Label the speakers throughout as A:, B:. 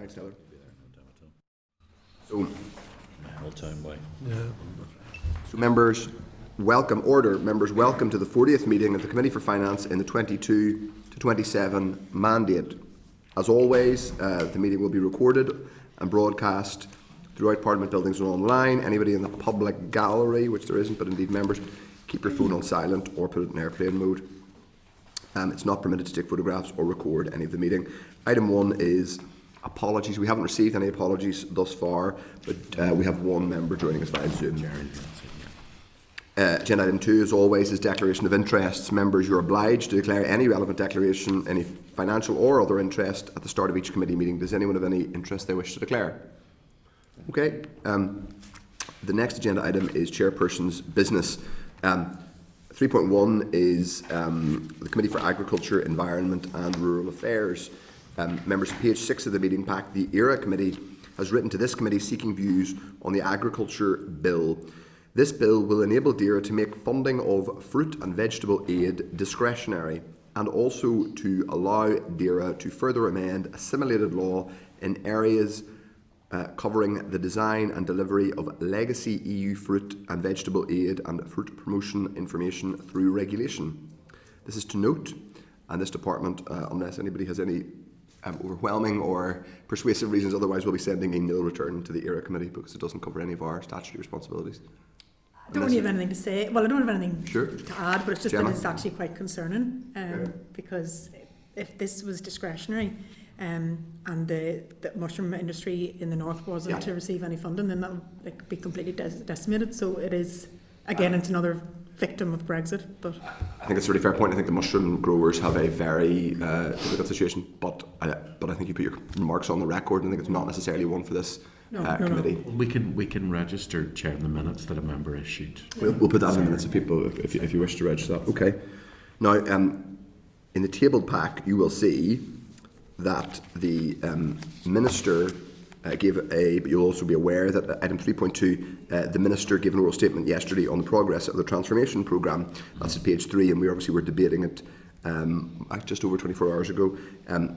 A: Thanks, Heather.
B: So, So members, welcome to the 40th meeting of the Committee for Finance in the 22 to 27 mandate. As always, the meeting will be recorded and broadcast throughout Parliament buildings and online. Anybody in the public gallery, which there isn't, but indeed members, keep your phone on silent or put it in airplane mode. It's not permitted to take photographs or record any of the meeting. Item 1 is apologies. We haven't received any apologies thus far, but we have one member joining us via Zoom. Agenda item 2, as always, is declaration of interests. Members, you're obliged to declare any relevant declaration, any financial or other interest at the start of each committee meeting. Does anyone have any interest they wish to declare? Okay. The next agenda item is Chairperson's business. 3.1 is the Committee for Agriculture, Environment and Rural Affairs. Members, page 6 of the meeting pack, the ERA Committee has written to this committee seeking views on the Agriculture Bill. This bill will enable DERA to make funding of fruit and vegetable aid discretionary and also to allow DERA to further amend assimilated law in areas covering the design and delivery of legacy EU fruit and vegetable aid and fruit promotion information through regulation. This is to note, and this department, unless anybody has any overwhelming or persuasive reasons otherwise, will be sending a nil return to the ERA Committee because it doesn't cover any of our statutory responsibilities.
C: I don't really have anything to say. Well, I don't have anything
B: Sure.
C: to add, but it's just
B: Gemma?
C: that it's actually quite concerning because if this was discretionary and the mushroom industry in the north wasn't to receive any funding, then that would be completely decimated. So it is, again, it's another victim of Brexit. But
B: I think it's a really fair point. I think the mushroom growers have a very difficult situation, but I think you put your remarks on the record, and I think it's not necessarily one for this committee.
D: No. We can register, Chair, in the minutes that a member issued.
B: We'll put that in the minutes of people if you wish to register that. Okay. Now, in the tabled pack, you will see that the Minister gave but you'll also be aware that item 3.2, the Minister gave an oral statement yesterday on the progress of the transformation programme. That's at page 3, and we obviously were debating it just over 24 hours ago. Now,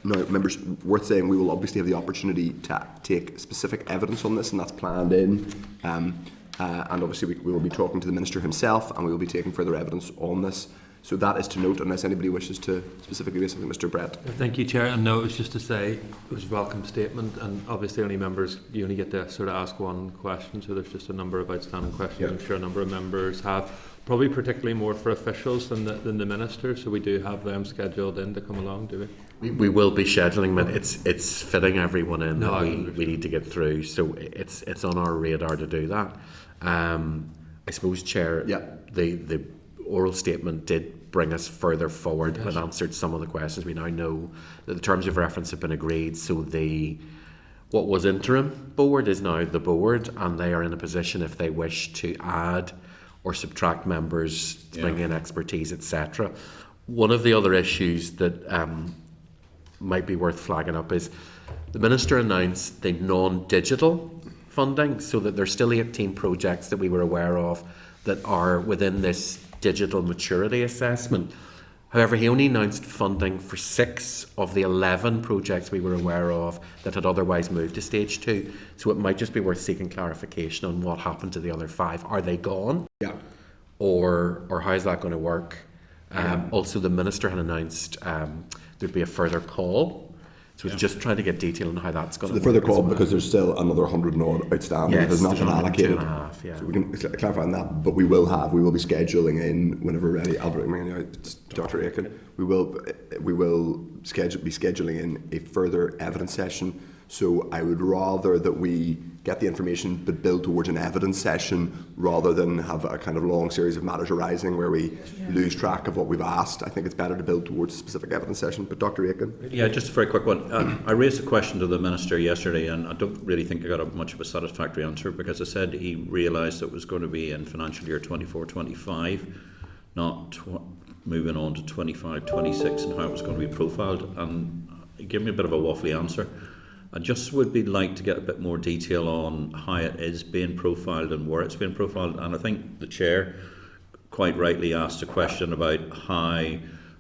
B: members, worth saying, we will obviously have the opportunity to take specific evidence on this, and that's planned in. And obviously we will be talking to the Minister himself, and we will be taking further evidence on this. So that is to note, unless anybody wishes to specifically raise something. Mr. Brett.
E: Thank you, Chair. And no, it was just to say it was a welcome statement, and obviously only members, you only get to sort of ask one question, so there's just a number of outstanding questions. Yep. I'm sure a number of members have, probably particularly more for officials than the Minister, so we do have them scheduled in to come along, do we?
D: We will be scheduling, but it's fitting everyone in
E: no,
D: that we need to get through, so it's on our radar to do that. I suppose, Chair, the oral statement did bring us further forward and answered some of the questions. We now know that the terms of reference have been agreed, so what was interim board is now the board, and they are in a position, if they wish to add or subtract members, to bring in expertise, etc. One of the other issues that might be worth flagging up is the Minister announced the non-digital funding, so that there's still 18 projects that we were aware of that are within this digital maturity assessment. However, he only announced funding for 6 of the 11 projects we were aware of that had otherwise moved to stage 2. So it might just be worth seeking clarification on what happened to the other 5. Are they gone? Yeah. Or how is that going to work? Also, the Minister had announced there'd be a further call. So we're just trying to get detail on how that's going to work.
B: The further call, because there's still another 100 and odd outstanding that has not been allocated.
D: 2.5,
B: so we can clarify on that, but we will be scheduling in whenever ready. Albert, it's Dr. Aiken. We will be scheduling in a further evidence session. So I would rather that we get the information but build towards an evidence session rather than have a kind of long series of matters arising where we lose track of what we've asked. I think it's better to build towards a specific evidence session. But Dr. Aiken?
F: Yeah, just a very quick one. I raised a question to the Minister yesterday, and I don't really think I got much of a satisfactory answer, because I said he realised it was going to be in financial year 24-25, not moving on to 25-26, and how it was going to be profiled. And he gave me a bit of a waffly answer. I just would be like to get a bit more detail on how it is being profiled and where it's being profiled. And I think the Chair quite rightly asked a question about how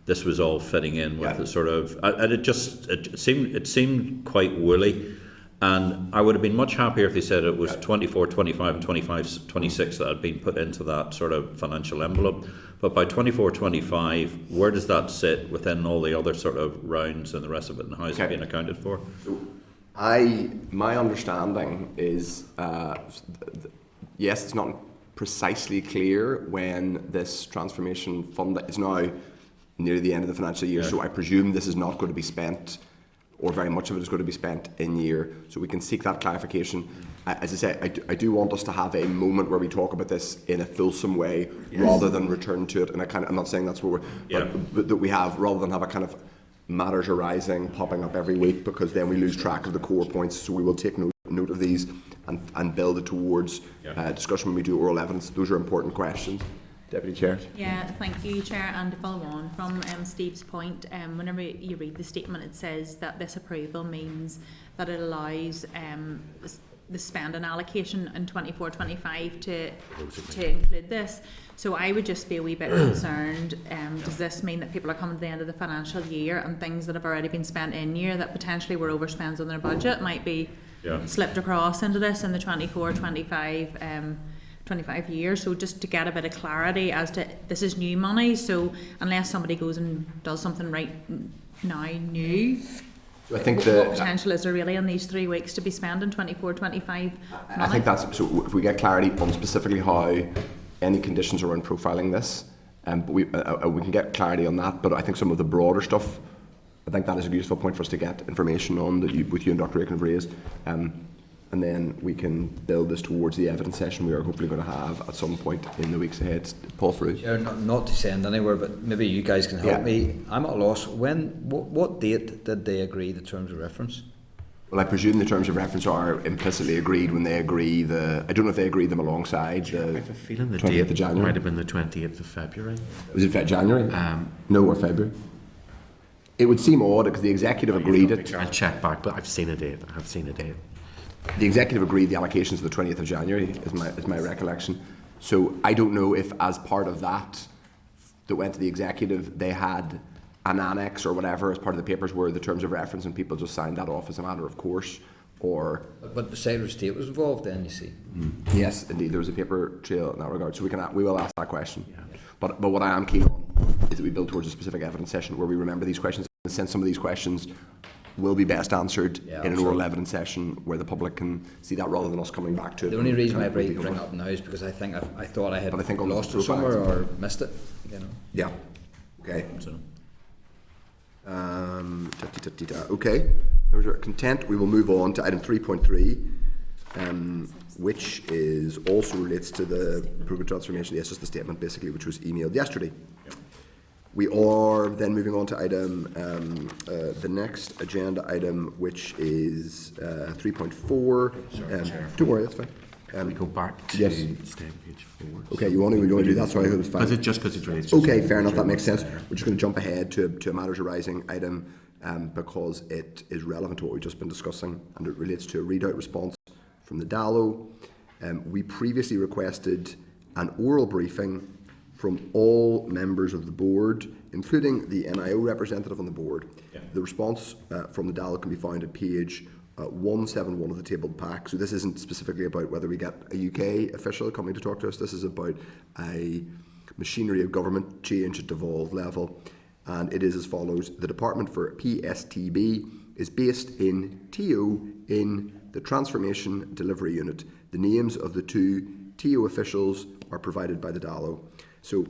F: this was all fitting in with the sort of, and it seemed quite woolly. And I would have been much happier if they said it was 24, 25 and 25, 26 that had been put into that sort of financial envelope. But by 24, 25, where does that sit within all the other sort of rounds and the rest of it, and how is it being accounted for?
B: My understanding is, yes, it's not precisely clear when this transformation fund is now near the end of the financial year, so I presume this is not going to be spent, or very much of it is going to be spent in year, so we can seek that clarification. As I say, I do want us to have a moment where we talk about this in a fulsome way, rather than return to it. And I'm not saying that's what but that we have, rather than have a kind of matters arising, popping up every week, because then we lose track of the core points. So we will take note of these and build it towards discussion when we do oral evidence. Those are important questions. Deputy Chair.
A: Yeah, thank you, Chair. And to follow on from Steve's point, whenever you read the statement, it says that this approval means that it allows the spending allocation in 24-25 to include this. So I would just be a wee bit concerned. Does this mean that people are coming to the end of the financial year and things that have already been spent in year that potentially were overspends on their budget might be slipped across into this in the 24-25 25 years? So just to get a bit of clarity as to this is new money, so unless somebody goes and does something right now new,
B: I think
A: what potential is there really in these 3 weeks to be spending 24-25 money?
B: I think that's, so if we get clarity on specifically how any conditions around profiling this, we can get clarity on that, but I think some of the broader stuff, I think that is a useful point for us to get information on that you and Dr. Aiken have raised. And then we can build this towards the evidence session we are hopefully going to have at some point in the weeks ahead. Paul Frew.
G: Sure, not to send anywhere, but maybe you guys can help me. I'm at a loss. What date did they agree the terms of reference?
B: Well, I presume the terms of reference are implicitly agreed when they agree I don't know if they agreed them alongside
D: I have a feeling the
B: 28th
D: date
B: of January.
D: might have been the 28th of February.
B: Was it January? No, or February. It would seem odd because the executive agreed it.
D: I'll check back, but I've seen a date.
B: The executive agreed the allocations of the 20th of January, is my recollection. So I don't know if, as part of that went to the executive, they had an annex or whatever as part of the papers where the terms of reference and people just signed that off as a matter of course, or...
G: But the Secretary of State was involved then, you see.
B: Yes, indeed, there was a paper trail in that regard, so we will ask that question. Yeah. But what I am keen on is that we build towards a specific evidence session where we remember these questions, and since some of these questions will be best answered in an oral evidence session where the public can see that rather than us coming back to it.
G: The only reason I bring it up now is because I thought I had lost it somewhere or missed it. You know.
B: Yeah. Okay. So. Okay. Content. We will move on to item 3.3, which is also relates to the improvement transformation. Yes, just the statement basically, which was emailed yesterday. Yep. We are then moving on to item, the next agenda item, which is 3.4. Don't worry, that's fine.
D: We go back to stay on page 4.
B: Okay, you want to do that? Sorry, it was fine.
D: Because it's related.
B: Okay, fair enough. That makes sense. We're just going to jump ahead to a matters arising item because it is relevant to what we've just been discussing, and it relates to a readout response from the DALO. We previously requested an oral briefing from all members of the board, including the NIO representative on the board. Yeah. The response from the DALO can be found at page 171 of the tabled pack. So this isn't specifically about whether we get a UK official coming to talk to us. This is about a machinery of government change at devolved level. And it is as follows. The Department for PSTB is based in TO in the Transformation Delivery Unit. The names of the two TO officials are provided by the DALO. So,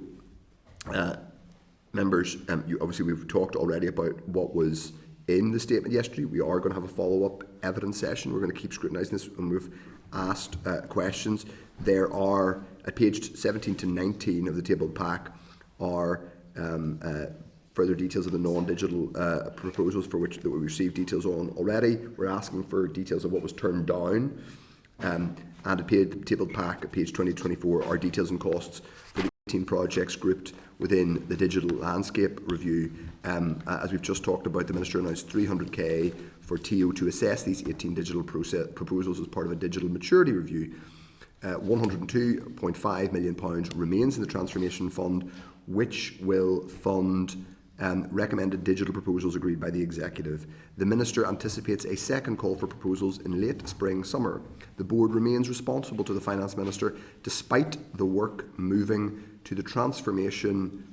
B: members, obviously we've talked already about what was in the statement yesterday. We are going to have a follow-up evidence session. We're going to keep scrutinising this, and we've asked questions. There are, at page 17 to 19 of the tabled pack, are further details of the non-digital proposals for which that we received details on already. We're asking for details of what was turned down. And at the tabled pack at page 20-24 are details and costs for the 18 projects grouped within the digital landscape review. As we've just talked about, the Minister announced 300k for TO to assess these 18 digital proposals as part of a digital maturity review. £102.5 million remains in the Transformation Fund, which will fund recommended digital proposals agreed by the Executive. The Minister anticipates a second call for proposals in late spring summer. The Board remains responsible to the Finance Minister despite the work moving to the transformation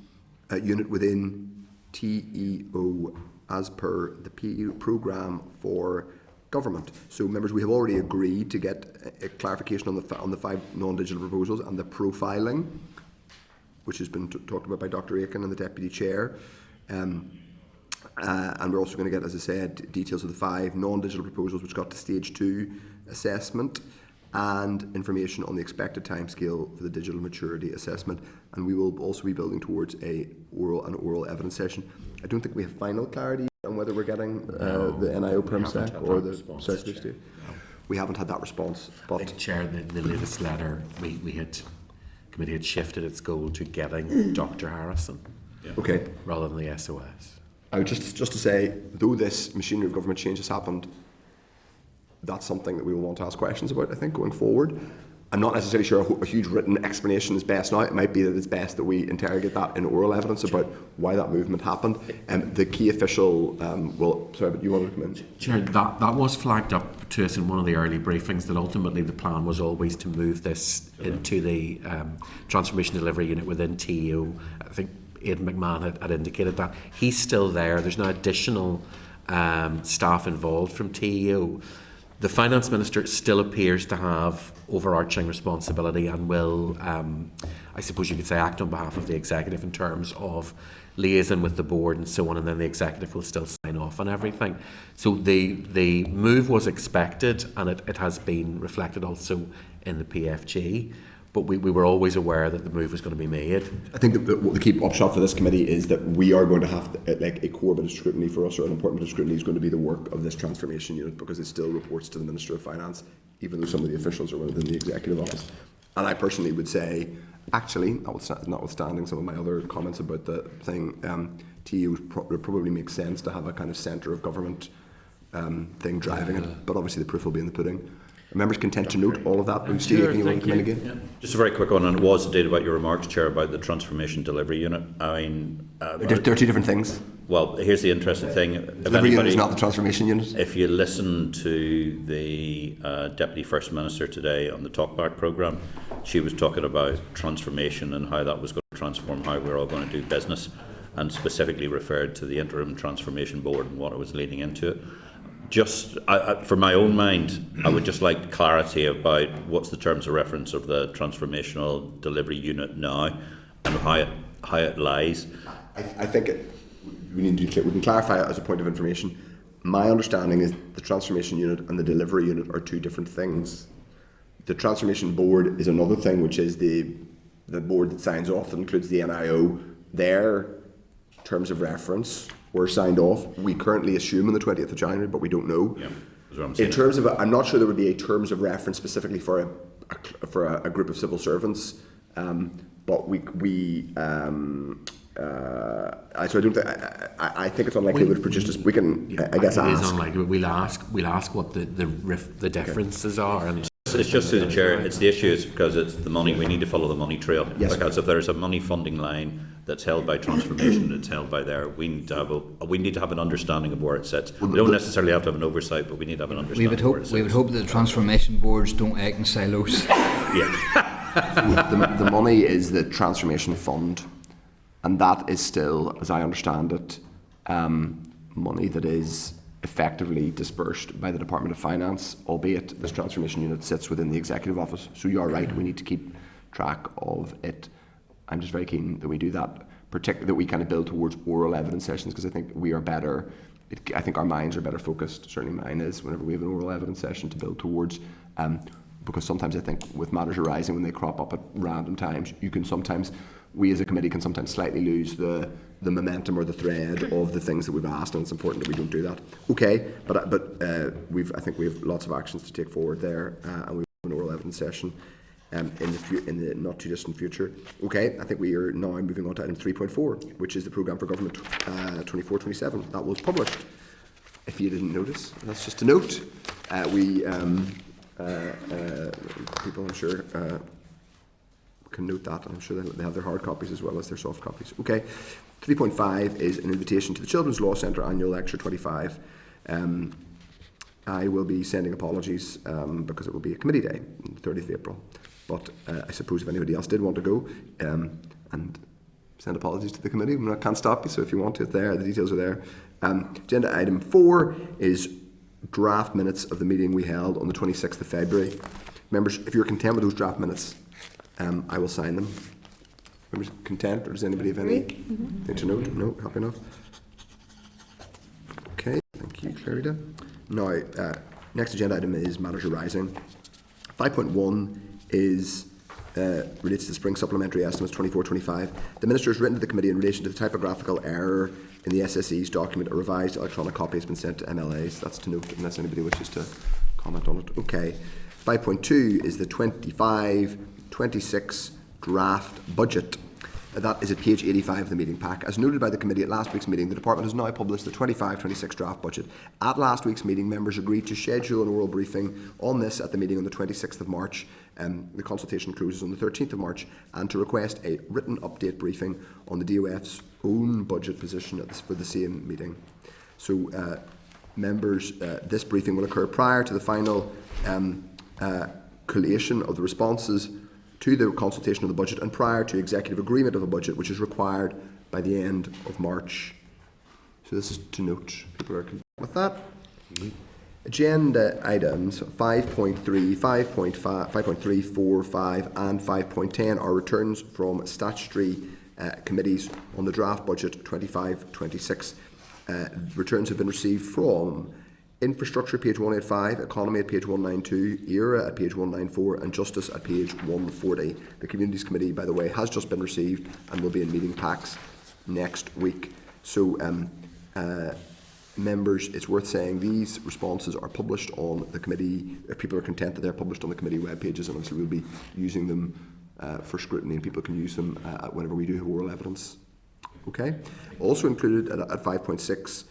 B: unit within TEO as per the PE programme for government. So, members, we have already agreed to get a clarification on the 5 non-digital proposals and the profiling, which has been talked about by Dr. Aiken and the Deputy Chair. And we're also going to get, as I said, details of the 5 non-digital proposals which got to stage 2 assessment and information on the expected timescale for the digital maturity assessment. And we will also be building towards an oral evidence session. I don't think we have final clarity on whether we're getting the NIO PrimSec or the Secretary of State. We haven't had that response. But
D: I think, Chair, the latest letter, committee had shifted its goal to getting Dr. Harrison,
B: okay,
D: rather than the SOS.
B: I would just to say, though this machinery of government change has happened, that's something that we will want to ask questions about, I think, going forward. I'm not necessarily sure a huge written explanation is best now. It might be that it's best that we interrogate that in oral evidence about why that movement happened. The key official sorry, but you wanted to come in?
D: Chair, that was flagged up to us in one of the early briefings, that ultimately the plan was always to move this into the transformation delivery unit within TEO. I think Aidan McMahon had indicated that. He's still there. There's now additional staff involved from TEO. The Finance Minister still appears to have overarching responsibility and will, I suppose you could say, act on behalf of the Executive in terms of liaison with the Board and so on, and then the Executive will still sign off on everything. So the move was expected, and it has been reflected also in the PFG. But we were always aware that the move was going to be made.
B: I think that the key upshot for this committee is that we are going to have a core bit of scrutiny for us, or an important bit of scrutiny is going to be the work of this transformation unit, because it still reports to the Minister of Finance, even though some of the officials are within the Executive Office. And I personally would say, actually, notwithstanding some of my other comments about the thing, TU would probably make sense to have a kind of centre of government thing driving it, but obviously the proof will be in the pudding. Members content to note all of that.
E: Sure,
B: you want to come in again?
F: Yeah. Just a very quick one, and it was indeed about your remarks, Chair, about the transformation delivery unit. I mean,
B: They're 2 different things.
F: well, here's the interesting thing.
B: Delivery unit is not the transformation unit.
F: If you listen to the Deputy First Minister today on the Talkback programme, she was talking about transformation and how that was going to transform how we're all going to do business, and specifically referred to the Interim Transformation Board and what it was leading into it. Just for my own mind, I would just like clarity about what's the terms of reference of the transformational delivery unit now, and how it lies.
B: I think we can clarify it as a point of information. My understanding is the transformation unit and the delivery unit are 2 different things. The transformation board is another thing, which is the board that signs off, that includes the NIO. Their terms of reference were signed off. We currently assume on the 20th of January, but we don't know. Yeah, that's what I'm saying. In terms of, I'm not sure there would be a terms of reference specifically for a group of civil servants, but so I don't think. I think it's unlikely we would produce this. We can, I guess, ask.
D: It is unlikely. We'll ask what the differences are. And
F: it's just through the Chair. It's the issue is because it's the money. We need to follow the money trail.
B: Yes.
F: Because if there's a money funding line that's held by transformation, it's held by there. We need to have an understanding of where it sits. We don't necessarily have to have an oversight, but we need to have an understanding.
G: We would hope that the transformation boards don't act in silos.
B: Yeah. the money is the transformation fund, and that is still, as I understand it, money that is effectively dispersed by the Department of Finance, albeit this transformation unit sits within the Executive Office. So you're right, we need to keep track of it. I'm just very keen that we do that, particularly that we kind of build towards oral evidence sessions, because I think we are better, I think our minds are better focused, certainly mine is, whenever we have an oral evidence session to build towards, because sometimes I think with matters arising when they crop up at random times, we as a committee can sometimes slightly lose the momentum or the thread of the things that we've asked, and it's important that we don't do that. Okay, but I think we have lots of actions to take forward there, and we have an oral evidence session in the not too distant future. Okay, I think we are now moving on to item 3.4, which is the programme for government 24-27. That was published. If you didn't notice, that's just a note. People, I'm sure, can note that. I'm sure they have their hard copies as well as their soft copies. Okay. 3.5 is an invitation to the Children's Law Centre Annual Lecture 25. I will be sending apologies because it will be a committee day on the 30th of April. But I suppose if anybody else did want to go and send apologies to the committee, I can't stop you, so if you want to, it's there, the details are there. Agenda item 4 is draft minutes of the meeting we held on the 26th of February. Members, if you're content with those draft minutes, I will sign them. Members content, or does anybody have anything to note? No, happy enough. Okay, thank you, Clarida. Now, next agenda item is matters arising. 5.1 is relates to the spring supplementary estimates 24-25. The Minister has written to the committee in relation to the typographical error in the SSE's document. A revised electronic copy has been sent to MLAs. That's to note unless anybody wishes to comment on it. Okay. 5.2 is the 25-26 draft budget. That is at page 85 of the meeting pack. As noted by the committee at last week's meeting, the Department has now published the 25-26 draft budget. At last week's meeting, members agreed to schedule an oral briefing on this at the meeting on the 26th of March. The consultation closes on the 13th of March, and to request a written update briefing on the DOF's own budget position for the same meeting. So, members, this briefing will occur prior to the final collation of the responses to the consultation of the budget and prior to executive agreement of a budget, which is required by the end of March. So this is to note. People are content with that. Agenda items 5.3, 5.5, 5.3, 4, 5 and 5.10 are returns from statutory committees on the draft budget 25-26. Returns have been received from Infrastructure, page 185, Economy at page 192, ERA at page 194 and Justice at page 140. The Communities Committee, by the way, has just been received and will be in meeting packs next week. So, members, it's worth saying these responses are published on the committee. If people are content that they're published on the committee web pages, and obviously we'll be using them for scrutiny, and people can use them whenever we do have oral evidence. Okay. Also included at 5.6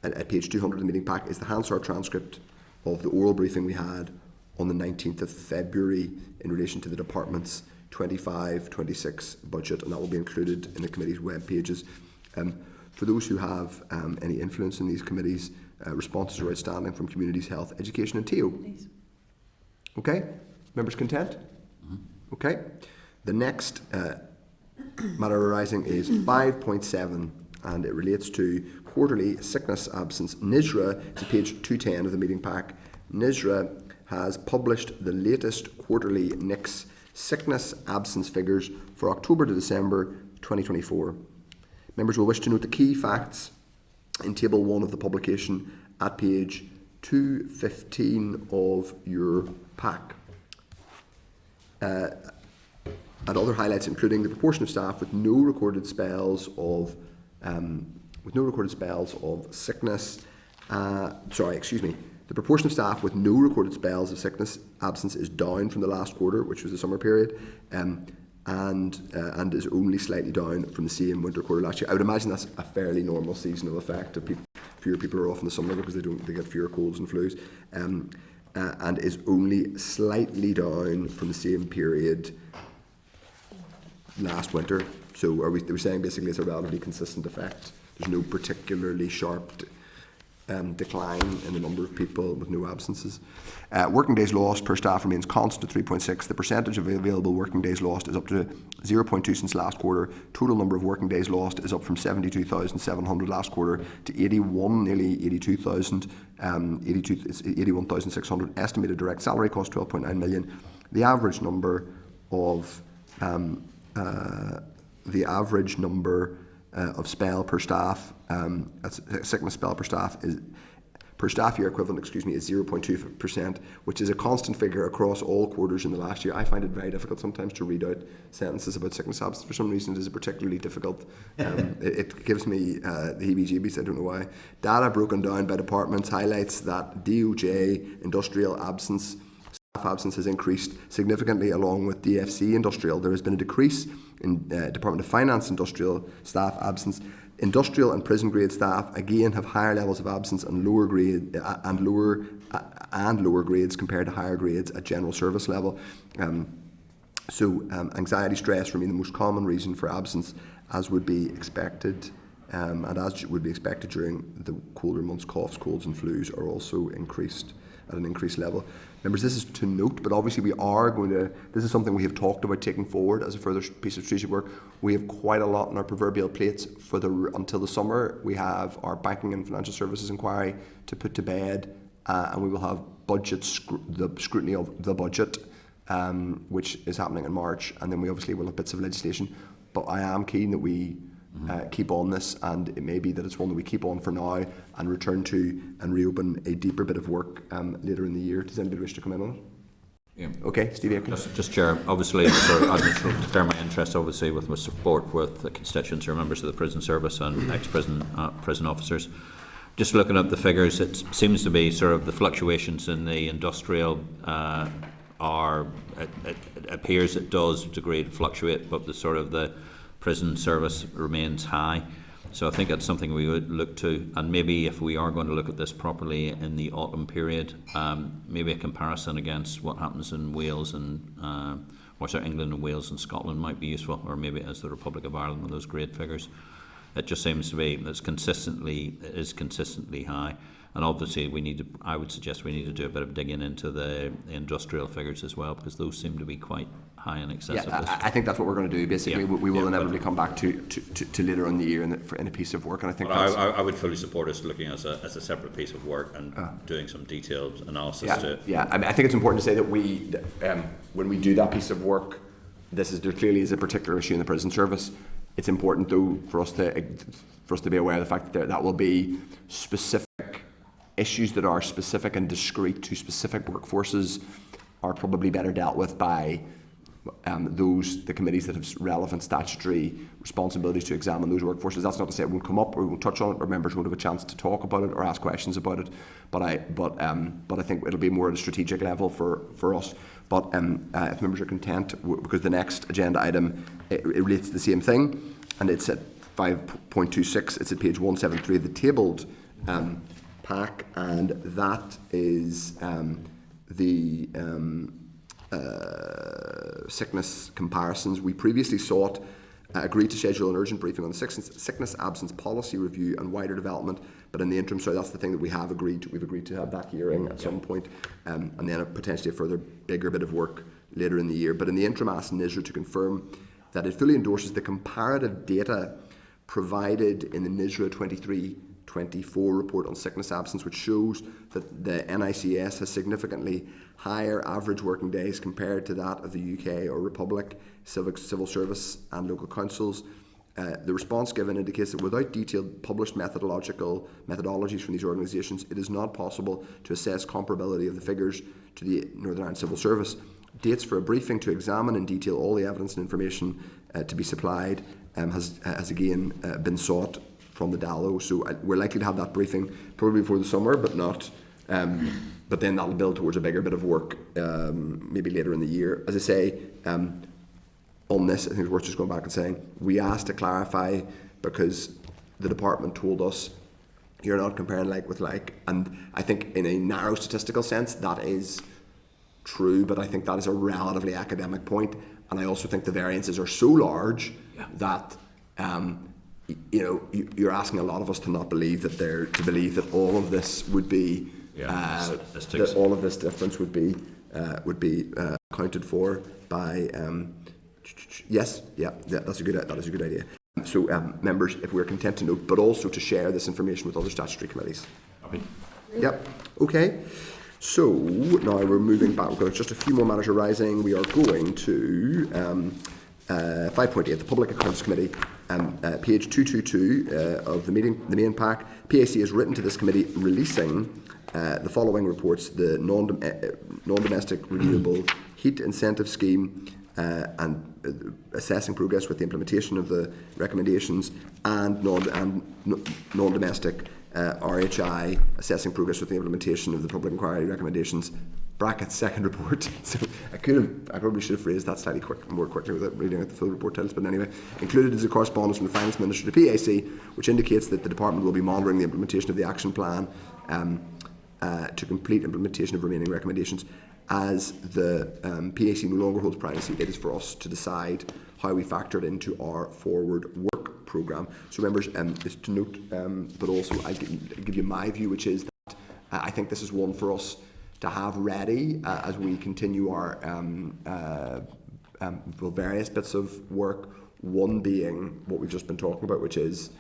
B: at page 200 of the meeting pack is the Hansard transcript of the oral briefing we had on the 19th of February in relation to the department's 25-26 budget, and that will be included in the committee's web pages. For those who have any influence in these committees, responses are outstanding from Communities, Health, Education and TO. Okay? Members content? Okay. The next matter arising is 5.7, and it relates to quarterly sickness absence. NISRA, to page 210 of the meeting pack. NISRA has published the latest quarterly NICS sickness absence figures for October to December 2024. Members will wish to note the key facts in table 1 of the publication at page 215 of your pack. And other highlights including the proportion of staff with no recorded spells of sickness. The proportion of staff with no recorded spells of sickness absence is down from the last quarter, which was the summer period, and is only slightly down from the same winter quarter last year. I would imagine that's a fairly normal seasonal effect of fewer people are off in the summer because they get fewer colds and flus, and is only slightly down from the same period last winter. So they were saying basically it's a relatively consistent effect. There's no particularly sharp decline in the number of people with no absences. Working days lost per staff remains constant at 3.6. The percentage of available working days lost is up to 0.2 since last quarter. Total number of working days lost is up from 72,700 last quarter to 81, nearly 82,000. 81,600. Estimated direct salary cost 12.9 million. The average number of spell per staff, sickness spell per staff is per staff year equivalent, is 0.2%, which is a constant figure across all quarters in the last year. I find it very difficult sometimes to read out sentences about sickness absence. For some reason, it is particularly difficult. It gives me the heebie-jeebies. I don't know why. Data broken down by departments highlights that DOJ industrial absence. Staff absence has increased significantly along with DFC industrial. There has been a decrease in Department of Finance industrial staff absence. Industrial and prison grade staff again have higher levels of absence and lower grades compared to higher grades at general service level. So anxiety, stress remain the most common reason for absence, as would be expected, and as would be expected during the colder months. Coughs, colds and flus are also increased at an increased level. Members, this is to note, but obviously we are going to, this is something we have talked about taking forward as a further piece of strategic work. We have quite a lot on our proverbial plates for until the summer. We have our banking and financial services inquiry to put to bed, and we will have the scrutiny of the budget, which is happening in March, and then we obviously will have bits of legislation. But I am keen that we keep on this, and it may be that it's one that we keep on for now and return to and reopen a deeper bit of work later in the year. Does anybody wish to come in on it?
F: Yeah.
B: Okay, Stevie.
F: Just Chair, obviously, I declare my interest, obviously, with my support with the constituents or members of the prison service and ex-prison prison officers. Just looking at the figures, it seems to be sort of the fluctuations in the industrial it appears it does degree to fluctuate, but the prison service remains high. So I think that's something we would look to, and maybe if we are going to look at this properly in the autumn period, maybe a comparison against what happens in Wales and England and Wales and Scotland might be useful, or maybe as the Republic of Ireland with those great figures. It just seems to be it is consistently high. And obviously, I would suggest we need to do a bit of digging into the industrial figures as well, because those seem to be quite high in excess of this.
B: I think that's what we're going to do. Basically, we will inevitably come back to later in the year in a piece of work, and I think
F: I would fully support us looking as a separate piece of work and doing some detailed analysis.
B: I think it's important to say that when we do that piece of work, there clearly is a particular issue in the prison service. It's important, though, for us to be aware of the fact that will be specific issues that are specific and discrete to specific workforces are probably better dealt with by the committees that have relevant statutory responsibilities to examine those workforces. That's not to say it won't come up or we won't touch on it, or members won't have a chance to talk about it or ask questions about it. But I think it'll be more at a strategic level for us. But if members are content, because the next agenda item it relates to the same thing, and it's at 5.26. It's at page 173 of the tabled pack, and that is the sickness comparisons. We previously agreed to schedule an urgent briefing on the sickness absence policy review and wider development, but in the interim, that's the thing that we have agreed to. We've agreed to have that hearing at some point, and then potentially a further bigger bit of work later in the year. But in the interim, asked NISRA to confirm that it fully endorses the comparative data provided in the NISRA 23-24 report on sickness absence, which shows that the NICS has significantly higher average working days compared to that of the UK or Republic, civil service and local councils. The response given indicates that without detailed published methodologies from these organisations, it is not possible to assess comparability of the figures to the Northern Ireland Civil Service. Dates for a briefing to examine in detail all the evidence and information to be supplied has again been sought from the DALO. So we're likely to have that briefing probably before the summer, but not. But then that'll build towards a bigger bit of work maybe later in the year. As I say, on this, I think it's worth just going back and saying we asked to clarify because the department told us you're not comparing like with like, and I think in a narrow statistical sense that is true, but I think that is a relatively academic point, and I also think the variances are so large that you're asking a lot of us to not believe that all of this would be that all of this difference would be accounted for by that's a good idea. So members, if we're content to note, but also to share this information with other statutory committees. Yep. Okay. So now we're moving back. We've got just a few more matters arising. We are going to 5.8, the Public Accounts Committee, page 222 of the main pack. PAC has written to this committee releasing the following reports: the non-domestic renewable heat incentive scheme and assessing progress with the implementation of the recommendations, and non-domestic RHI assessing progress with the implementation of the public inquiry recommendations. Brackets second report. So I probably should have phrased that slightly more quickly without reading out the full report titles. But anyway, included is a correspondence from the Finance Minister to PAC, which indicates that the department will be monitoring the implementation of the action plan to complete implementation of remaining recommendations. as the PAC no longer holds primacy, it is for us to decide how we factor it into our forward work programme. So members, is to note, but also I give you my view, which is that I think this is one for us to have ready as we continue our various bits of work. One being what we've just been talking about, which is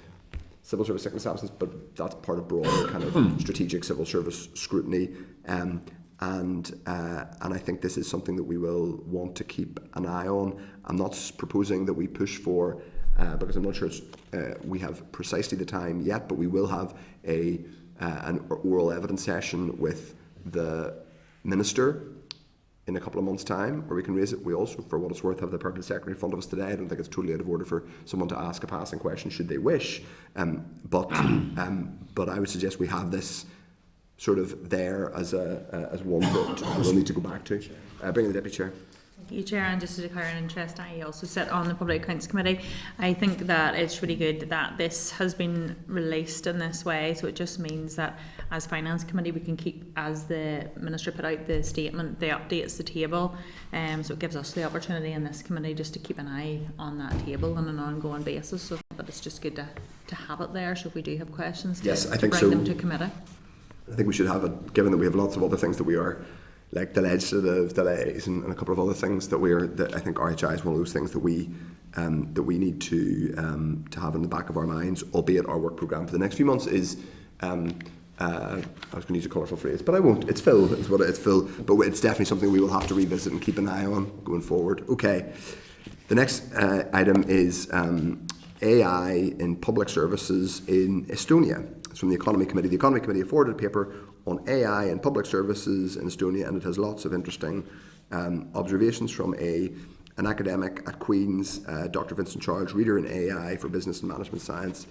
B: civil service sickness absence, but that's part of broader kind of strategic civil service scrutiny. And I think this is something that we will want to keep an eye on. I'm not proposing that we push for, because I'm not sure we have precisely the time yet, but we will have an oral evidence session with the Minister in a couple of months' time, where we can raise it. We also, for what it's worth, have the Permanent Secretary in front of us today. I don't think it's totally out of order for someone to ask a passing question should they wish. But I would suggest we have this sort of there as one that we'll need to go back to. Bring in the Deputy Chair.
A: Thank you, Chair, and just to declare an interest, I also sit on the Public Accounts Committee. I think that it's really good that this has been released in this way, so it just means that as Finance Committee we can keep, as the Minister put out the statement, the updates, the table, so it gives us the opportunity in this committee just to keep an eye on that table on an ongoing basis, so but it's just good to have it there, so if we do have questions,
B: yes, I think
A: bring
B: so.
A: them to committee.
B: I think we should have it, given that we have lots of other things that we are, like the legislative delays and a couple of other things that I think RHI is one of those things that we need to have in the back of our minds, albeit our work programme for the next few months is, I was going to use a colourful phrase, but I won't. It's full, is what it's full, but it's definitely something we will have to revisit and keep an eye on going forward. Okay, the next item is AI in public services in Estonia. It's from the Economy Committee. The Economy Committee afforded a paper on AI and public services in Estonia, and it has lots of interesting observations from an academic at Queen's, Dr. Vincent Charles, reader in AI for Business and Management Science.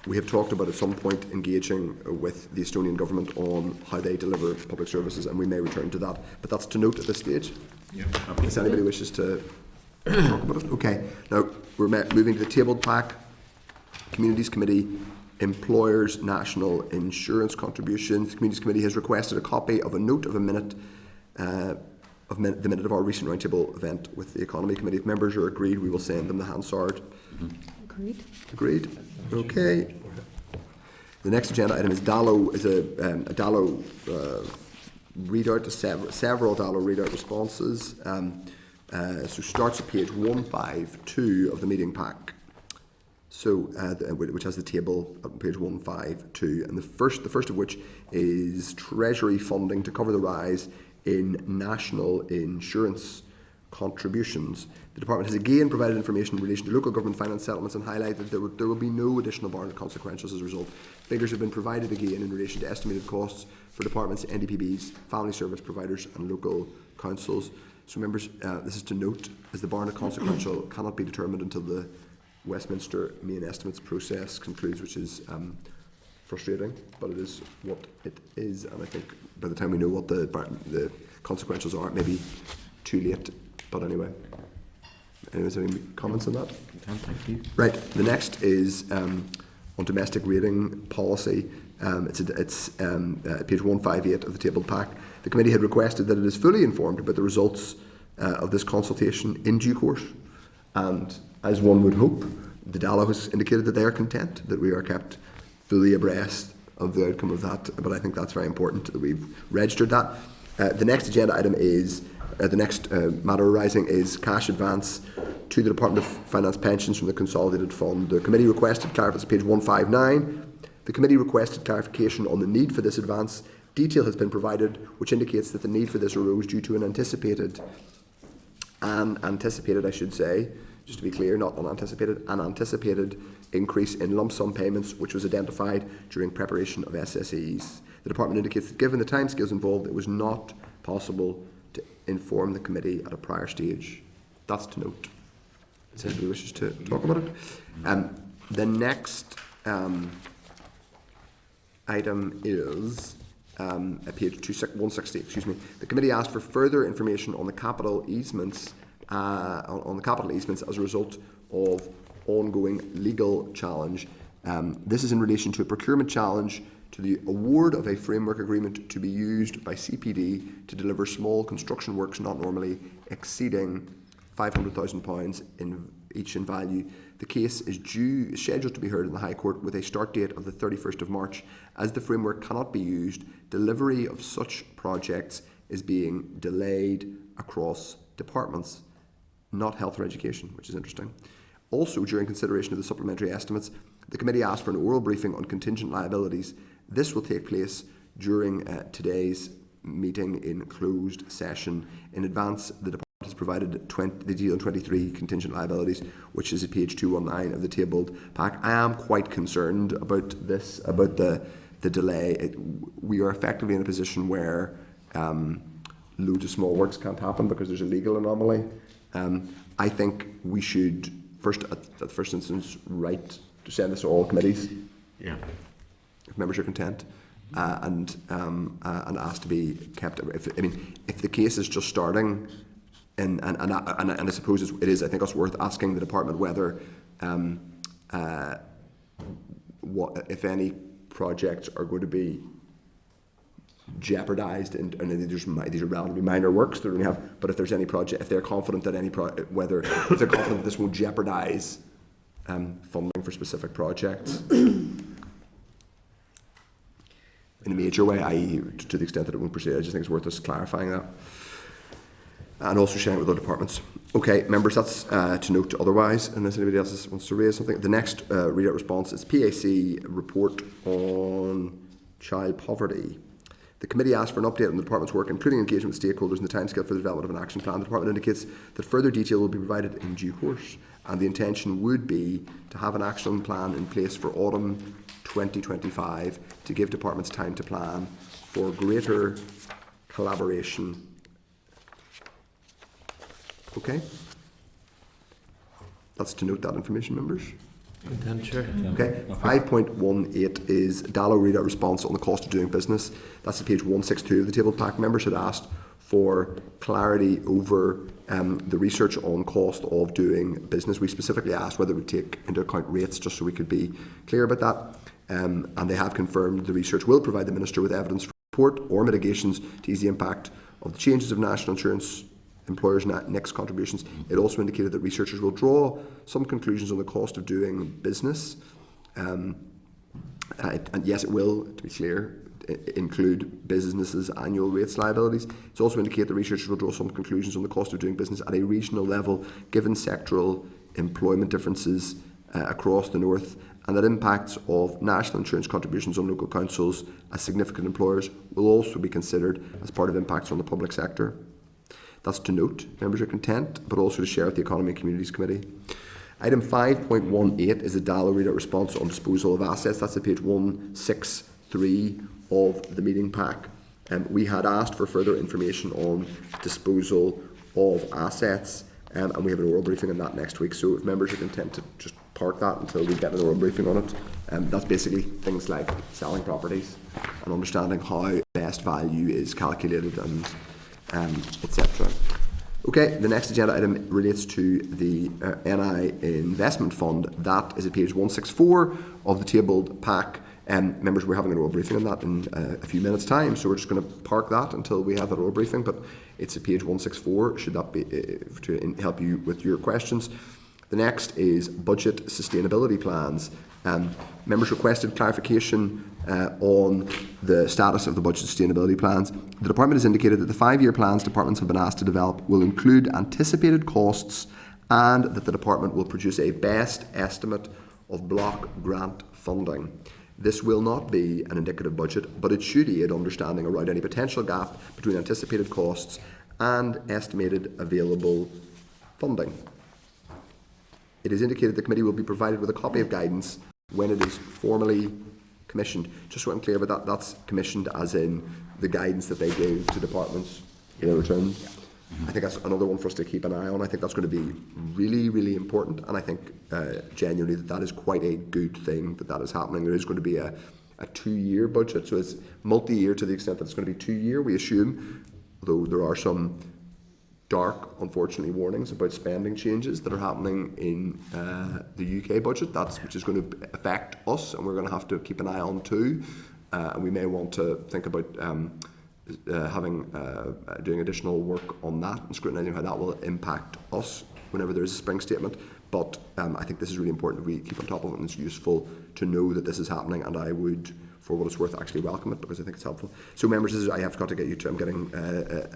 B: We have talked about at some point engaging with the Estonian government on how they deliver public services, and we may return to that, but that's to note at this stage. Yep. If anybody wishes to talk about it. Okay, now we're moving to the tabled pack. Communities Committee, Employers National Insurance Contributions. The Communities Committee has requested a copy of a note of the minute of our recent roundtable event with the Economy Committee. If members are agreed, we will send them the Hansard.
C: Agreed.
B: Agreed. Okay. The next agenda item is DALO, is a DALO readout to several DALO readout responses. So starts at page 152 of the meeting pack. So, which has the table on page 152, and the first of which is Treasury funding to cover the rise in national insurance contributions. The Department has again provided information in relation to local government finance settlements and highlighted that there will be no additional barred consequentials as a result. Figures have been provided again in relation to estimated costs for departments, NDPBs, family service providers and local councils. So members, this is to note, as the barred consequential cannot be determined until the Westminster main estimates process concludes, which is frustrating, but it is what it is, and I think by the time we know what the consequentials are, it may be too late, but anyway. Anyways, any comments on that?
G: Thank you.
B: Right, the next is on domestic rating policy. It's page 158 of the tabled pack. The committee had requested that it is fully informed about the results of this consultation in due course, and as one would hope, the DALO has indicated that they are content that we are kept fully abreast of the outcome of that, but I think that's very important that we've registered that. The next agenda item is, the next matter arising is cash advance to the Department of Finance pensions from the Consolidated Fund. The committee requested clarification, page 159, the committee requested clarification on the need for this advance. Detail has been provided which indicates that the need for this arose due to an anticipated, I should say, just to be clear, not unanticipated, an anticipated increase in lump sum payments which was identified during preparation of SSEs. The Department indicates that given the timescales involved, it was not possible to inform the committee at a prior stage. That's to note. If anybody wishes to talk about it. The next item is at page 160. Excuse me. The committee asked for further information on the capital easements as a result of ongoing legal challenge. This is in relation to a procurement challenge to the award of a framework agreement to be used by CPD to deliver small construction works not normally exceeding £500,000 each in value. The case is scheduled to be heard in the High Court with a start date of the 31st of March. As the framework cannot be used, delivery of such projects is being delayed across departments, not health or education, which is interesting. Also, during consideration of the supplementary estimates, the committee asked for an oral briefing on contingent liabilities. This will take place during today's meeting in closed session. In advance, the department has provided the detail on 23 contingent liabilities, which is at page 219 of the tabled pack. I am quite concerned about this, about the delay. We are effectively in a position where loads of small works can't happen because there's a legal anomaly. I think we should, at the first instance, write to send this to all committees.
D: Yeah.
B: If members are content, and ask to be kept. If the case is just starting, and I suppose it is, I think it's worth asking the department whether, what if any projects are going to be jeopardised, and these are relatively minor works that we have. But if there's any project, if they're confident that if they're confident that this won't jeopardise funding for specific projects in a major way, i.e. to the extent that it won't proceed, I just think it's worth us clarifying that. And also sharing it with other departments. Okay, members, that's to note otherwise, unless anybody else wants to raise something. The next readout response is PAC report on child poverty. The committee asked for an update on the department's work, including engagement with stakeholders and the timescale for the development of an action plan. The department indicates that further detail will be provided in due course, and the intention would be to have an action plan in place for autumn 2025 to give departments time to plan for greater collaboration. Okay? That's to note that information, members. Okay. 5.18 is Dallo readout response on the cost of doing business. That's at page 162 of the table pack. Members had asked for clarity over the research on cost of doing business. We specifically asked whether it would take into account rates, just so we could be clear about that. And they have confirmed the research will provide the Minister with evidence for support or mitigations to ease the impact of the changes of national insurance employers' next contributions. It also indicated that researchers will draw some conclusions on the cost of doing business. And yes, it will, to be clear, include businesses' annual rates liabilities. It's also indicated that researchers will draw some conclusions on the cost of doing business at a regional level, given sectoral employment differences across the North, and that impacts of national insurance contributions on local councils as significant employers will also be considered as part of impacts on the public sector. That's to note, members are content, but also to share with the Economy and Communities Committee. Item 5.18 is a Dallo readout response on disposal of assets. That's at page 163 of the meeting pack. We had asked for further information on disposal of assets, and we have an oral briefing on that next week. So if members are content to just park that until we get an oral briefing on it, that's basically things like selling properties and understanding how best value is calculated and etc. Okay, the next agenda item relates to the NI Investment Fund. That is at page 164 of the tabled pack. Members, we're having an oral briefing on that in a few minutes' time, so we're just going to park that until we have that oral briefing, but it's at page 164, should that be to help you with your questions. The next is budget sustainability plans. Members requested clarification on the status of the budget sustainability plans. The department has indicated that the 5-year plans departments have been asked to develop will include anticipated costs, and that the department will produce a best estimate of block grant funding. This will not be an indicative budget, but it should aid understanding around any potential gap between anticipated costs and estimated available funding. It is indicated the committee will be provided with a copy of guidance when it is formally commissioned. Just so I'm clear about that, that's commissioned as in the guidance that they give to departments in their returns. Yeah. I think that's another one for us to keep an eye on. I think that's going to be really, really important, and I think genuinely that is quite a good thing that is happening. There is going to be a 2-year budget, so it's multi-year to the extent that it's going to be 2-year, we assume, although there are some dark, unfortunately, warnings about spending changes that are happening in the UK budget, which is going to affect us, and we're going to have to keep an eye on too. and we may want to think about doing additional work on that and scrutinising how that will impact us whenever there is a spring statement. But I think this is really important that we keep on top of it, and it's useful to know that this is happening, and I would, for what it's worth, actually welcome it because I think it's helpful. So members, I have got to get you to, I'm getting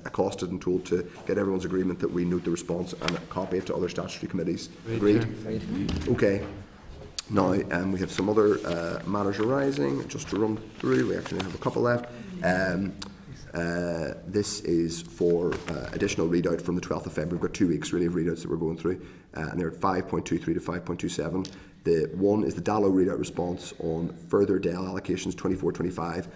B: accosted and told to get everyone's agreement that we note the response and copy it to other statutory committees. Agreed? Okay. Now, we have some other matters arising, just to run through. We actually have a couple left. This is for additional readout from the 12th of February. We've got 2 weeks really of readouts that we're going through, and they're at 5.23 to 5.27. The one is the Dallow readout response on further DEL allocations 24-25.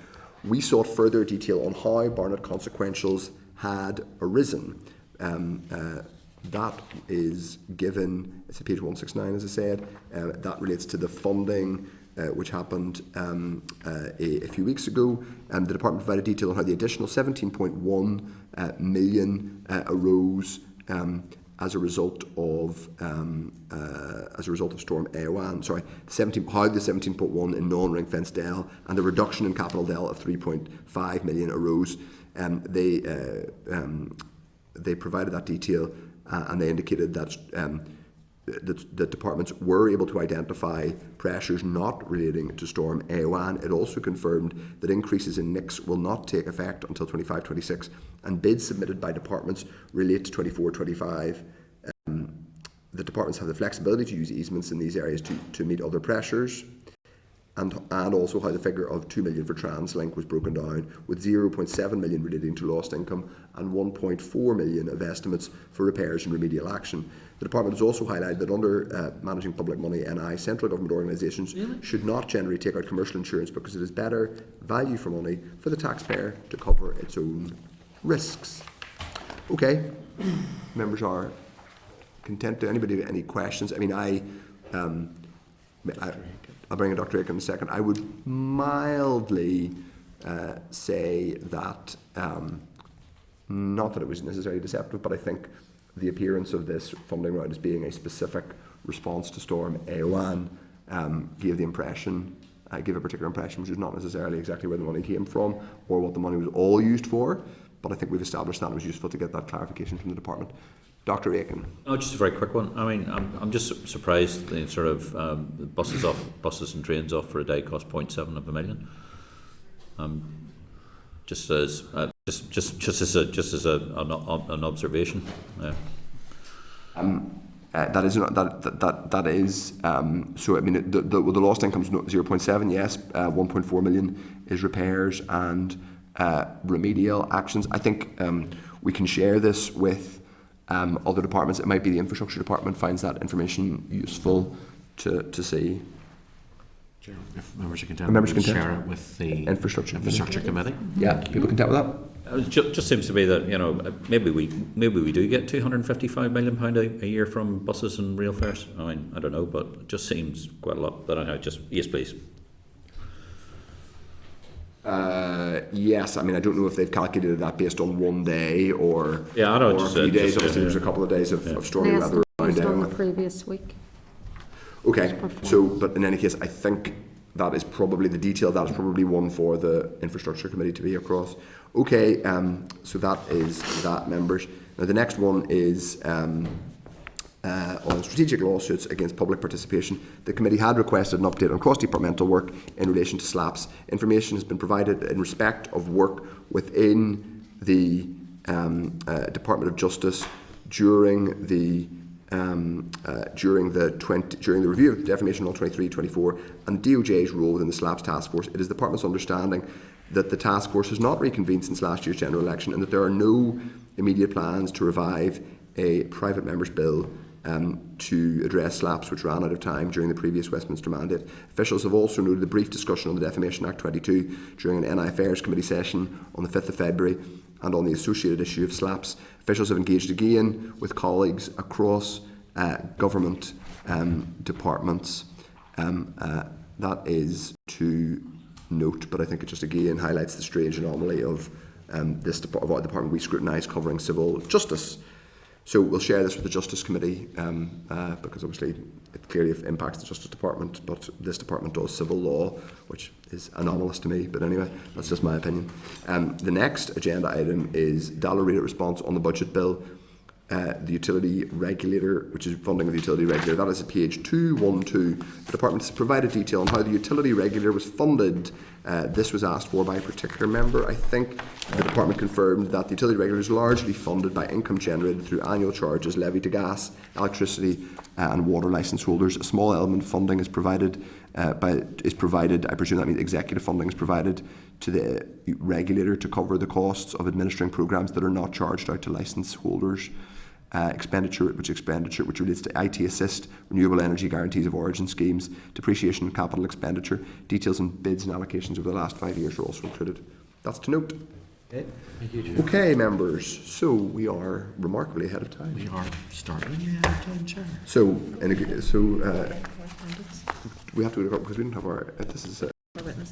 B: We sought further detail on how Barnett consequentials had arisen. That is given, it's at page 169 as I said, that relates to the funding which happened a few weeks ago. The Department provided detail on how the additional 17.1 million arose as a result of Storm Eowyn. Sorry, how the 17.1 in non-ring fence DEL and the reduction in capital DEL of 3.5 million arose. They provided that detail and they indicated that the departments were able to identify pressures not relating to Storm Eowyn. It also confirmed that increases in NICs will not take effect until 25-26, and bids submitted by departments relate to 24-25. The departments have the flexibility to use easements in these areas to meet other pressures, and also how the figure of 2 million for TransLink was broken down, with 0.7 million relating to lost income and 1.4 million of estimates for repairs and remedial action. The department has also highlighted that under managing public money, NI, central government organisations should not generally take out commercial insurance because it is better value for money for the taxpayer to cover its own risks. Okay, members are content. Do anybody have any questions? I mean, I'll bring in Dr. Aiken in a second. I would mildly say that, not that it was necessarily deceptive, but I think the appearance of this funding round as being a specific response to Storm Eowyn gave a particular impression, which is not necessarily exactly where the money came from or what the money was all used for, but I think we've established that it was useful to get that clarification from the department. Dr. Aiken.
F: Oh, just a very quick one. I mean, I'm just surprised the sort of buses and trains off for a day cost 0.7 million. Just as an observation. Yeah.
B: That is so. I mean, the lost income is 0.7. Yes, 1.4 million is repairs and remedial actions. I think we can share this with other departments. It might be the infrastructure department finds that information useful to see.
D: Sure. If members are content, share it with the infrastructure committee.
B: Yeah, people content with that.
F: It just seems to be that, you know, maybe we do get £255 million a year from buses and rail fares. I mean, I don't know, but it just seems quite a lot. But I just yes, please.
B: Yes, I mean, I don't know if they've calculated that based on one day or
F: I know,
B: or a few days. Obviously, there's a couple of days of stormy weather around
H: on the previous week.
B: Okay, so but in any case, I think that is probably the detail. That is probably one for the infrastructure committee to be across. Okay, so that is that, members. Now the next one is on strategic lawsuits against public participation. The committee had requested an update on cross-departmental work in relation to SLAPs. Information has been provided in respect of work within the Department of Justice during the review of the Defamation Law 23-24 and DOJ's role within the SLAPs task force. It is the department's understanding that the task force has not reconvened since last year's general election and that there are no immediate plans to revive a private member's bill to address SLAPs which ran out of time during the previous Westminster mandate. Officials have also noted the brief discussion on the Defamation Act 22 during an NI Affairs Committee session on the 5th of February and on the associated issue of SLAPs. Officials have engaged again with colleagues across government departments. That is to note, but I think it just again highlights the strange anomaly of this department we scrutinise covering civil justice. So we'll share this with the Justice Committee because obviously it clearly impacts the Justice Department, but this department does civil law, which is anomalous to me, but anyway, that's just my opinion. The next agenda item is Dallarita response on the budget bill. The utility regulator, which is funding of the utility regulator, that is at page 212. The department has provided detail on how the utility regulator was funded. This was asked for by a particular member. I think the department confirmed that the utility regulator is largely funded by income generated through annual charges levied to gas, electricity and water licence holders. A small element of funding is provided, I presume that means executive funding is provided to the regulator to cover the costs of administering programmes that are not charged out to licence holders. Expenditure which relates to IT assist, renewable energy guarantees of origin schemes, depreciation and capital expenditure. Details on bids and allocations over the last 5 years are also included. That's to note.
G: Okay.
E: Thank you, Chair.
B: Okay, members. So we are remarkably ahead of time.
D: We are startlingly ahead of time, Chair.
B: So we have to go because we don't have our. This is a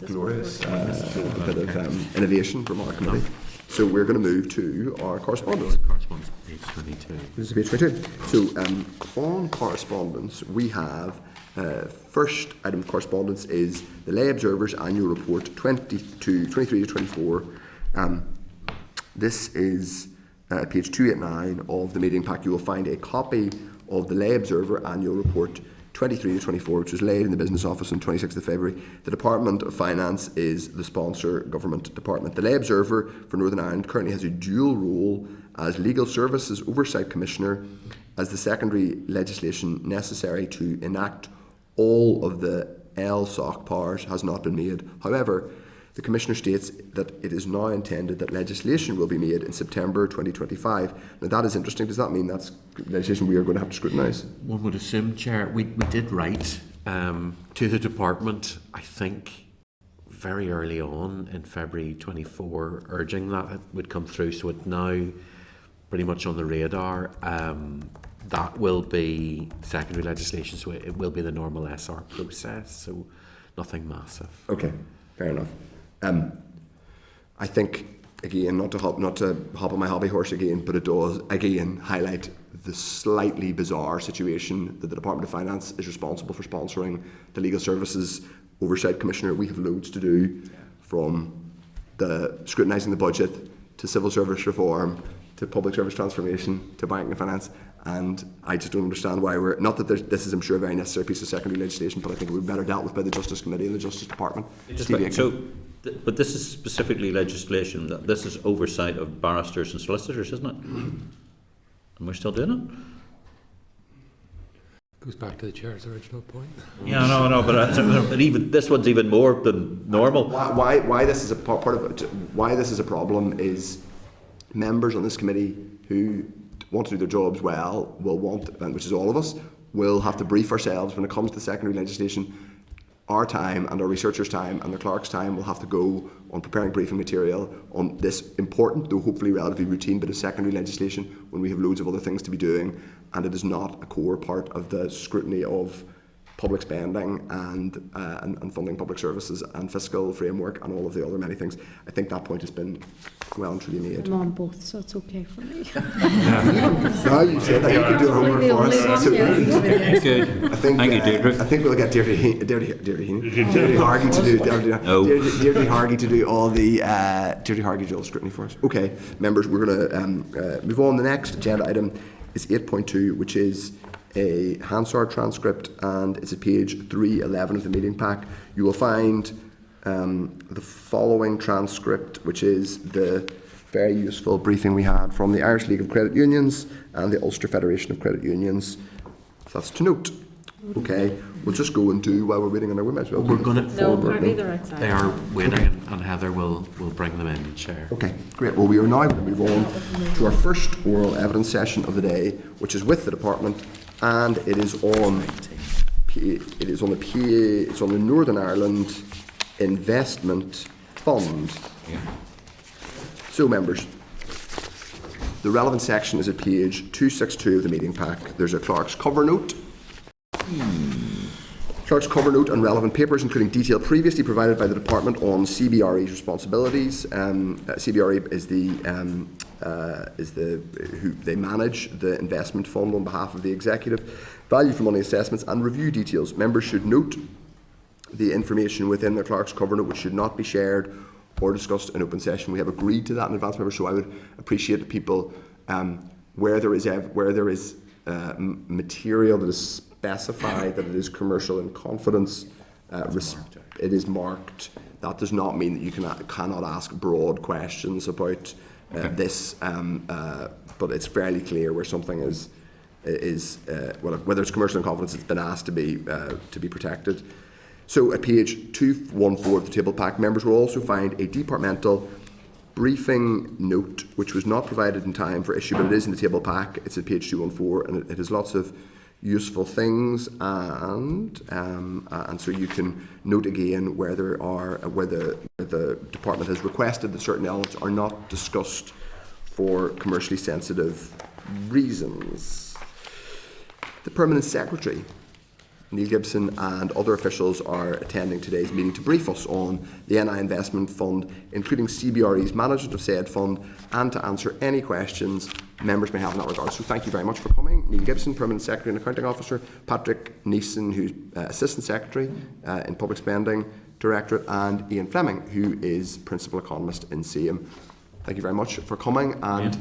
B: glorious bit of innovation from our committee. So we're going to move to our correspondence.
D: Correspondence, page 22.
B: This is page 22. So on correspondence, we have first item of correspondence is the Lay Observer's Annual Report 23 to 24. This is page 289 of the meeting pack. You will find a copy of the Lay Observer Annual Report 23 to 24, which was laid in the Business Office on 26th of February. The Department of Finance is the sponsor government department. The Lay Observer for Northern Ireland currently has a dual role as Legal Services Oversight Commissioner, as the secondary legislation necessary to enact all of the LSOC powers has not been made. However, the Commissioner states that it is now intended that legislation will be made in September 2025. Now that is interesting. Does that mean that's legislation we are going to have to scrutinise?
D: One would assume, Chair, we did write to the department, I think, very early on in February 24, urging that it would come through. So it's now pretty much on the radar. That will be secondary legislation, so it will be the normal SR process. So nothing massive.
B: Okay, fair enough. I think again, not to hop on my hobby horse again, but it does again highlight the slightly bizarre situation that the Department of Finance is responsible for sponsoring the Legal Services Oversight Commissioner. We have loads to do, from the scrutinising the budget to civil service reform to public service transformation to banking and finance. And I just don't understand why we're not that this is, I'm sure, a very necessary piece of secondary legislation, but I think it would be better dealt with by the Justice Committee and the Justice Department.
F: But this is specifically legislation that this is oversight of barristers and solicitors, isn't it? And we're still doing it.
E: Goes back to the Chair's original point.
F: Yeah, no, but even this one's even more than normal.
B: Why this is a part of it? Why this is a problem is members on this committee who want to do their jobs well will want, and which is all of us, will have to brief ourselves when it comes to secondary legislation. Our time and our researchers' time and the clerk's time will have to go on preparing briefing material on this important, though hopefully relatively routine, bit of secondary legislation when we have loads of other things to be doing, and it is not a core part of the scrutiny of public spending and funding public services and fiscal framework and all of the other many things. I think that point has been well and truly made.
H: I'm on both, so it's okay for me.
B: Now you said that you can do homework for us.
F: Good.
B: Thank
F: you, Deirdre.
B: I think we'll get Deirdre Hargy to do Deirdre Hargy to do all the Deirdre Hargy Joel scrutiny for us. Okay, members, we're going to move on. The next agenda item is 8.2, which is a Hansard transcript, and it's at page 311 of the meeting pack. You will find the following transcript, which is the very useful briefing we had from the Irish League of Credit Unions and the Ulster Federation of Credit Unions. That's to note. Okay, we'll just go and do while we're waiting on our women as well.
D: We're going to
A: apparently they're outside.
D: They are waiting, and Heather will bring them in, Chair.
B: Okay, great. Well, we are now going to move on to our first oral evidence session of the day, which is with the department, and it is on the Northern Ireland Investment Fund.
F: Yeah.
B: So, members, the relevant section is at page 262 of the meeting pack. There's a clerk's cover note. Clerk's cover note and relevant papers, including detail previously provided by the department on CBRE's responsibilities. CBRE is the who they manage the investment fund on behalf of the executive. Value for money assessments and review details. Members should note the information within the clerk's cover note, which should not be shared or discussed in open session. We have agreed to that in advance, members, so I would appreciate that people, where there is material that is specified that it is commercial in confidence, it is marked. That does not mean that you cannot ask broad questions about this, but it's fairly clear where something is whether it's commercial in confidence, it's been asked to be protected. So at page 214 of the table pack, members will also find a departmental briefing note which was not provided in time for issue, but it is in the table pack. It's at page 214, and it has lots of useful things, and so you can note again where the department has requested that certain elements are not discussed for commercially sensitive reasons. The Permanent Secretary, Neil Gibson, and other officials are attending today's meeting to brief us on the NI Investment Fund, including CBRE's management of said fund, and to answer any questions members may have in that regard. So thank you very much for coming. Neil Gibson, Permanent Secretary and Accounting Officer, Patrick Neeson, who's Assistant Secretary in Public Spending Directorate, and Ian Fleming, who is Principal Economist in SEAM. Thank you very much for coming, and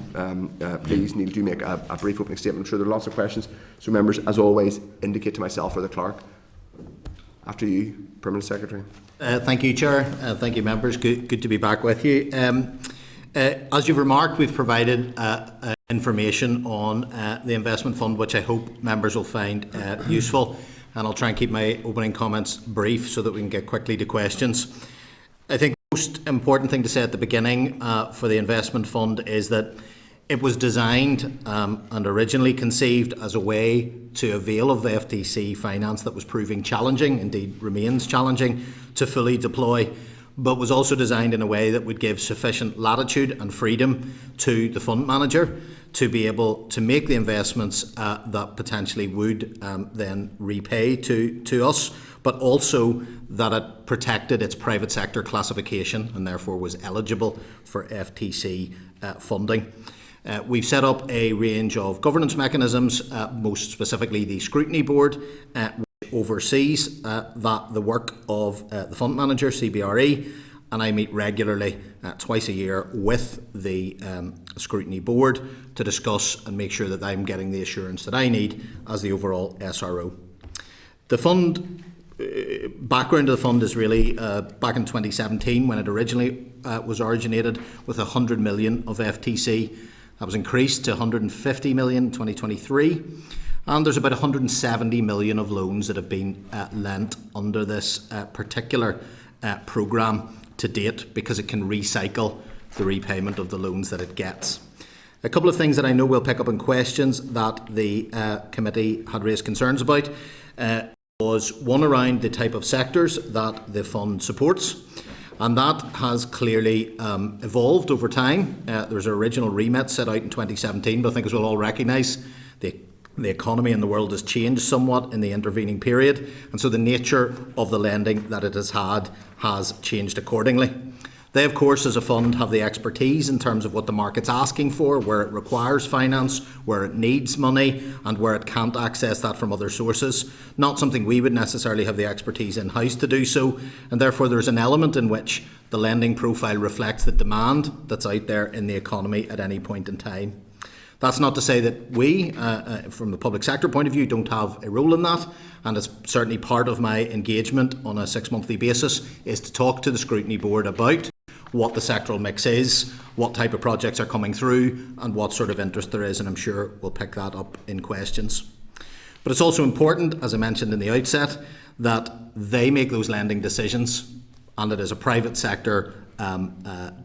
B: please, Neil, do make a brief opening statement. I'm sure there are lots of questions, so members, as always, indicate to myself or the clerk. After you, Permanent Secretary.
I: Thank you, Chair. Thank you, members. Good to be back with you. As you've remarked, we've provided information on the investment fund, which I hope members will find useful, and I'll try and keep my opening comments brief so that we can get quickly to questions. I think the most important thing to say at the beginning for the investment fund is that it was designed and originally conceived as a way to avail of the FTC finance that was proving challenging, indeed remains challenging, to fully deploy, but was also designed in a way that would give sufficient latitude and freedom to the fund manager to be able to make the investments that potentially would then repay to us, but also that it protected its private sector classification and therefore was eligible for FTC funding. We've set up a range of governance mechanisms, most specifically the Scrutiny Board, which oversees the work of the fund manager, CBRE, and I meet regularly twice a year with the Scrutiny Board to discuss and make sure that I'm getting the assurance that I need as the overall SRO. The fund, background of the fund is really back in 2017 when it originally was originated with 100 million of FTC. That was increased to 150 million in 2023. And there's about 170 million of loans that have been lent under this particular programme to date, because it can recycle the repayment of the loans that it gets. A couple of things that I know we'll pick up in questions that the committee had raised concerns about was one around the type of sectors that the fund supports. And that has clearly evolved over time. There's an original remit set out in 2017, but I think as we'll all recognise, the economy in the world has changed somewhat in the intervening period, and so the nature of the lending that it has had has changed accordingly. They, of course, as a fund, have the expertise in terms of what the market's asking for, where it requires finance, where it needs money, and where it can't access that from other sources. Not something we would necessarily have the expertise in-house to do so, and therefore there's an element in which the lending profile reflects the demand that's out there in the economy at any point in time. That's not to say that we, from the public sector point of view, don't have a role in that, and it's certainly part of my engagement on a 6-monthly basis is to talk to the Scrutiny Board about what the sectoral mix is, what type of projects are coming through, and what sort of interest there is, and I'm sure we'll pick that up in questions. But it's also important, as I mentioned in the outset, that they make those lending decisions, and it is a private sector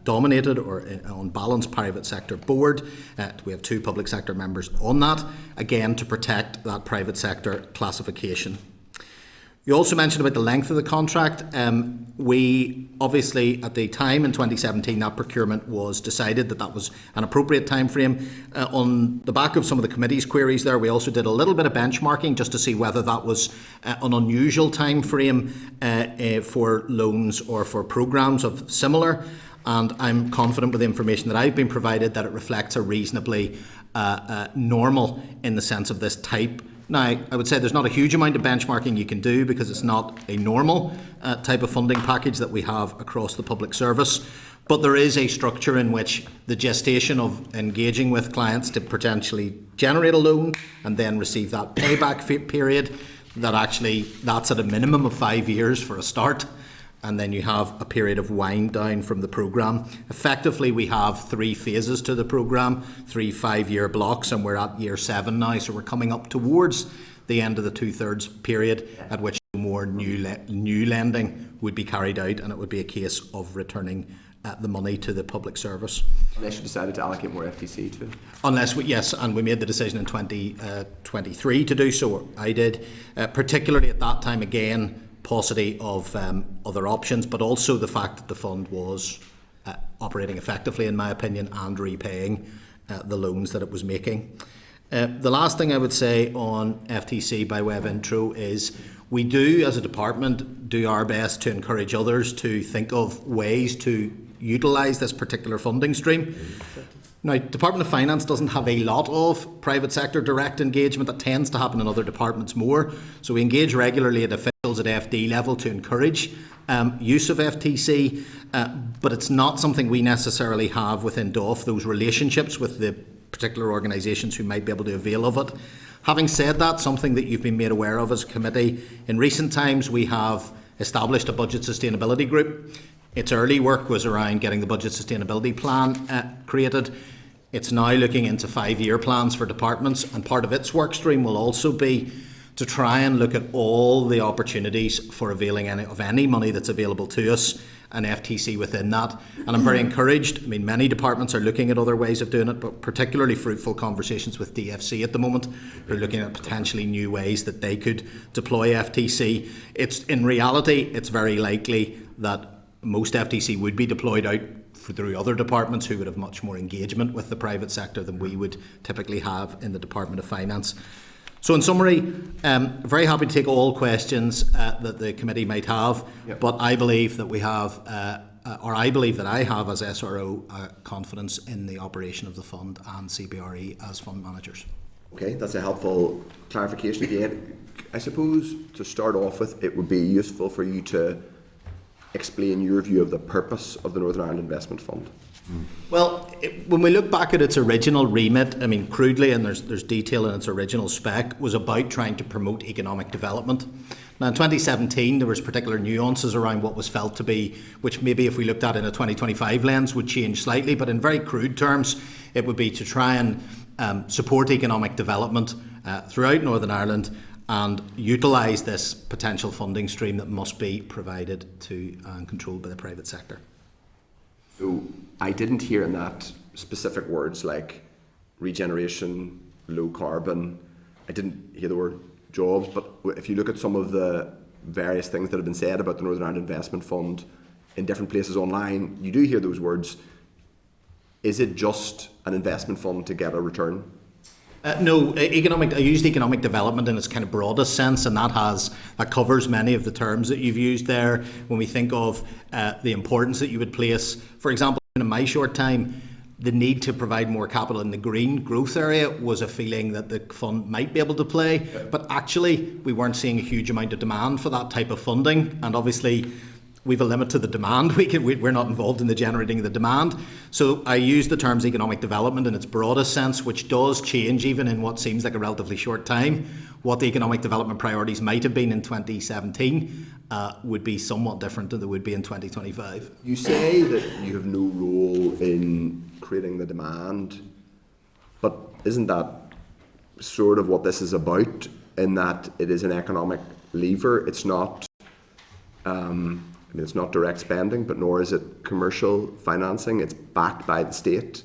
I: dominated or on balance private sector board. We have 2 public sector members on that, again to protect that private sector classification. You also mentioned about the length of the contract. We obviously, at the time in 2017, that procurement was decided that was an appropriate time frame. On the back of some of the committee's queries there, we also did a little bit of benchmarking just to see whether that was an unusual time frame for loans or for programmes of similar. and I'm confident with the information that I've been provided that it reflects a reasonably normal in the sense of this type. Now, I would say there's not a huge amount of benchmarking you can do because it's not a normal type of funding package that we have across the public service. But there is a structure in which the gestation of engaging with clients to potentially generate a loan and then receive that payback period, that's at a minimum of 5 years for a start. And then you have a period of wind down from the programme. Effectively, we have 3 phases to the programme, 3 5-year blocks, and we're at year 7 now, so we're coming up towards the end of the 2/3 period at which more new lending would be carried out, and it would be a case of returning the money to the public service.
B: Unless you decided to allocate more FTC to it?
I: Yes, and we made the decision in 2023 to do so. I did, particularly at that time again, paucity of other options, but also the fact that the fund was operating effectively, in my opinion, and repaying the loans that it was making. The last thing I would say on FTC by way of intro is we do, as a department, do our best to encourage others to think of ways to utilise this particular funding stream. Now, Department of Finance doesn't have a lot of private sector direct engagement. That tends to happen in other departments more. So we engage regularly at officials at FD level to encourage use of FTC, but it's not something we necessarily have within DOF, those relationships with the particular organisations who might be able to avail of it. Having said that, something that you've been made aware of as a committee, in recent times we have established a budget sustainability group. Its early work was around getting the budget sustainability plan created. It's now looking into 5-year plans for departments, and part of its work stream will also be to try and look at all the opportunities for availing any money that's available to us and FTC within that. And I'm very encouraged. I mean, many departments are looking at other ways of doing it, but particularly fruitful conversations with DFC at the moment, who are looking at potentially new ways that they could deploy FTC. In reality, it's very likely that most FTC would be deployed out through other departments who would have much more engagement with the private sector than we would typically have in the Department of Finance. So in summary, very happy to take all questions that the committee might have, but I believe that we have, I believe that I have as SRO confidence in the operation of the fund and CBRE as fund managers.
B: Okay, that's a helpful clarification again. I suppose to start off with, it would be useful for you to explain your view of the purpose of the Northern Ireland Investment Fund.
I: Well, when we look back at its original remit, I mean, crudely, and there's detail in its original spec, was about trying to promote economic development. Now, in 2017, there was particular nuances around what was felt to be, which maybe if we looked at in a 2025 lens would change slightly, but in very crude terms, it would be to try and support economic development throughout Northern Ireland and utilise this potential funding stream that must be provided to and controlled by the private sector.
B: So I didn't hear in that specific words like regeneration, low carbon. I didn't hear the word jobs, but if you look at some of the various things that have been said about the Northern Ireland Investment Fund in different places online, you do hear those words. Is it just an investment fund to get a return?
I: No, I used economic development in its kind of broadest sense, and that covers many of the terms that you've used there. When we think of the importance that you would place, for example, in my short time, the need to provide more capital in the green growth area was a feeling that the fund might be able to play, but actually we weren't seeing a huge amount of demand for that type of funding, and obviously we've a limit to the demand. We're not involved in the generating of the demand. So I use the terms economic development in its broadest sense, which does change even in what seems like a relatively short time. What the economic development priorities might have been in 2017 would be somewhat different than they would be in 2025.
B: You say that you have no role in creating the demand, but isn't that sort of what this is about, in that it is an economic lever? It's not it's not direct spending, but nor is it commercial financing. It's backed by the state.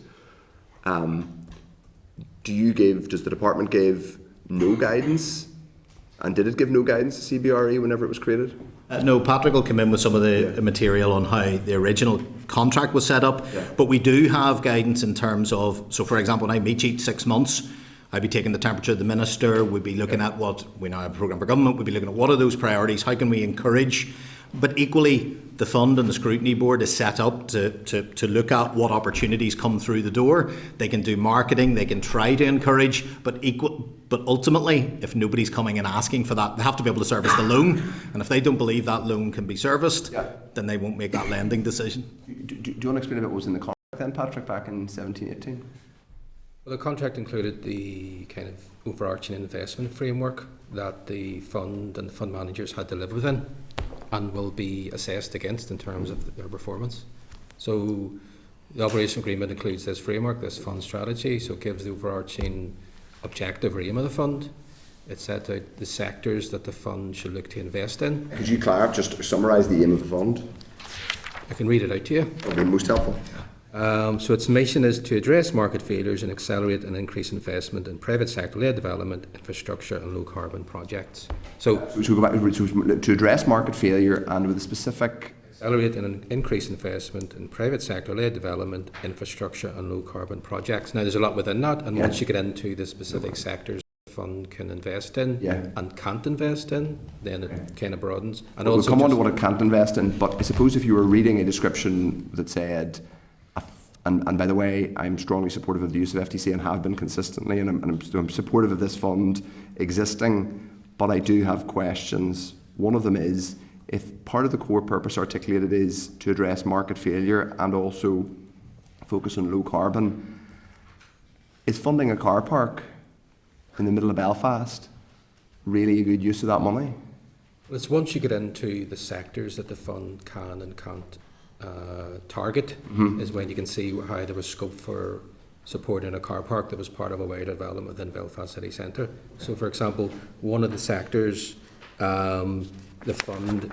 B: Does the department give no guidance? And did it give no guidance to CBRE whenever it was created?
I: No, Patrick will come in with some of the material on how the original contract was set up. Yeah. But we do have guidance in terms of, so for example, when I meet each 6 months, I'd be taking the temperature of the minister. We'd be looking at what we now have a programme for government. We'd be looking at what are those priorities, how can we encourage But equally, the fund and the scrutiny board is set up to look at what opportunities come through the door. They can do marketing, they can try to encourage, but ultimately, if nobody's coming and asking for that, they have to be able to service the loan. And if they don't believe that loan can be serviced, then they won't make that lending decision.
B: Do you want to explain a bit what was in the contract then, Patrick, back in 17-18?
J: Well, the contract included the kind of overarching investment framework that the fund and the fund managers had to live within and will be assessed against in terms of their performance. So the operation agreement includes this framework, this fund strategy, so it gives the overarching objective or aim of the fund. It set out the sectors that the fund should look to invest in.
B: Could you, Clive, just summarise the aim of the fund?
J: I can read it out to you.
B: That would be most helpful.
J: So its mission is to address market failures and accelerate and increase investment in private sector-led development, infrastructure and low-carbon projects. So
B: go back to address market failure and with a specific...
J: Accelerate and increase investment in private sector-led development, infrastructure and low-carbon projects. Now, there's a lot within that, and once you get into the specific sectors the fund can invest in and can't invest in, then it kind of broadens. And
B: we'll
J: also
B: come on to what it can't invest in, but I suppose if you were reading a description that said... And by the way, I'm strongly supportive of the use of FTC and have been consistently, and I'm supportive of this fund existing, but I do have questions. One of them is, if part of the core purpose articulated is to address market failure and also focus on low carbon, is funding a car park in the middle of Belfast really a good use of that money?
J: Well, it's once you get into the sectors that the fund can and can't target is when you can see how there was scope for supporting a car park that was part of a wider development within Belfast City Centre. So, for example, one of the sectors the fund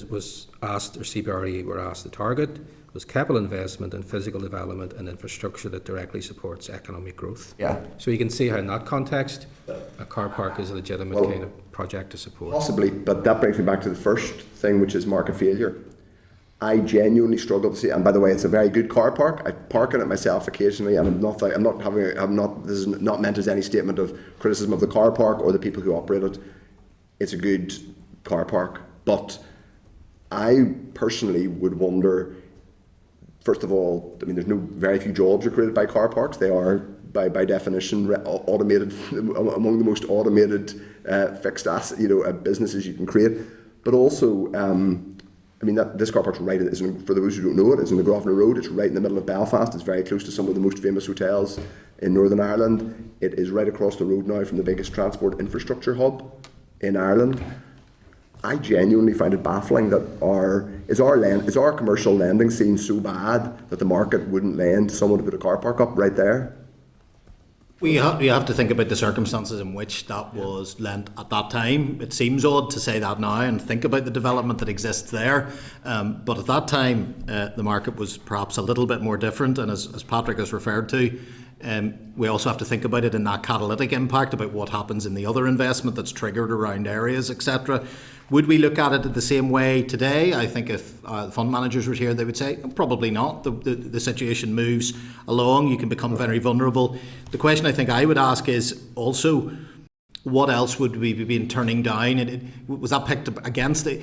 J: was asked, or CBRE were asked to target, was capital investment in physical development and infrastructure that directly supports economic growth. So you can see how in that context a car park is a legitimate kind of project to support.
B: Possibly, but that brings me back to the first thing, which is market failure. I genuinely struggle to see, and by the way, it's a very good car park. I park in it myself occasionally, and this is not meant as any statement of criticism of the car park or the people who operate it. It's a good car park, but I personally would wonder, first of all, I mean, there's very few jobs are created by car parks. They are, by definition, automated, among the most automated fixed asset, businesses you can create. But also, I mean, this car park's right, for those who don't know it, it's in the Grosvenor Road. It's right in the middle of Belfast. It's very close to some of the most famous hotels in Northern Ireland. It is right across the road now from the biggest transport infrastructure hub in Ireland. I genuinely find it baffling that is our commercial lending scene so bad that the market wouldn't lend to someone to put a car park up right there?
I: You have to think about the circumstances in which that was lent at that time. It seems odd to say that now and think about the development that exists there. But at that time, the market was perhaps a little bit more different. And as Patrick has referred to, we also have to think about it in that catalytic impact about what happens in the other investment that's triggered around areas, etc. Would we look at it the same way today? I think if the fund managers were here, they would say, probably not. The situation moves along. You can become very vulnerable. The question I think I would ask is also, what else would we be turning down? Was that picked against it?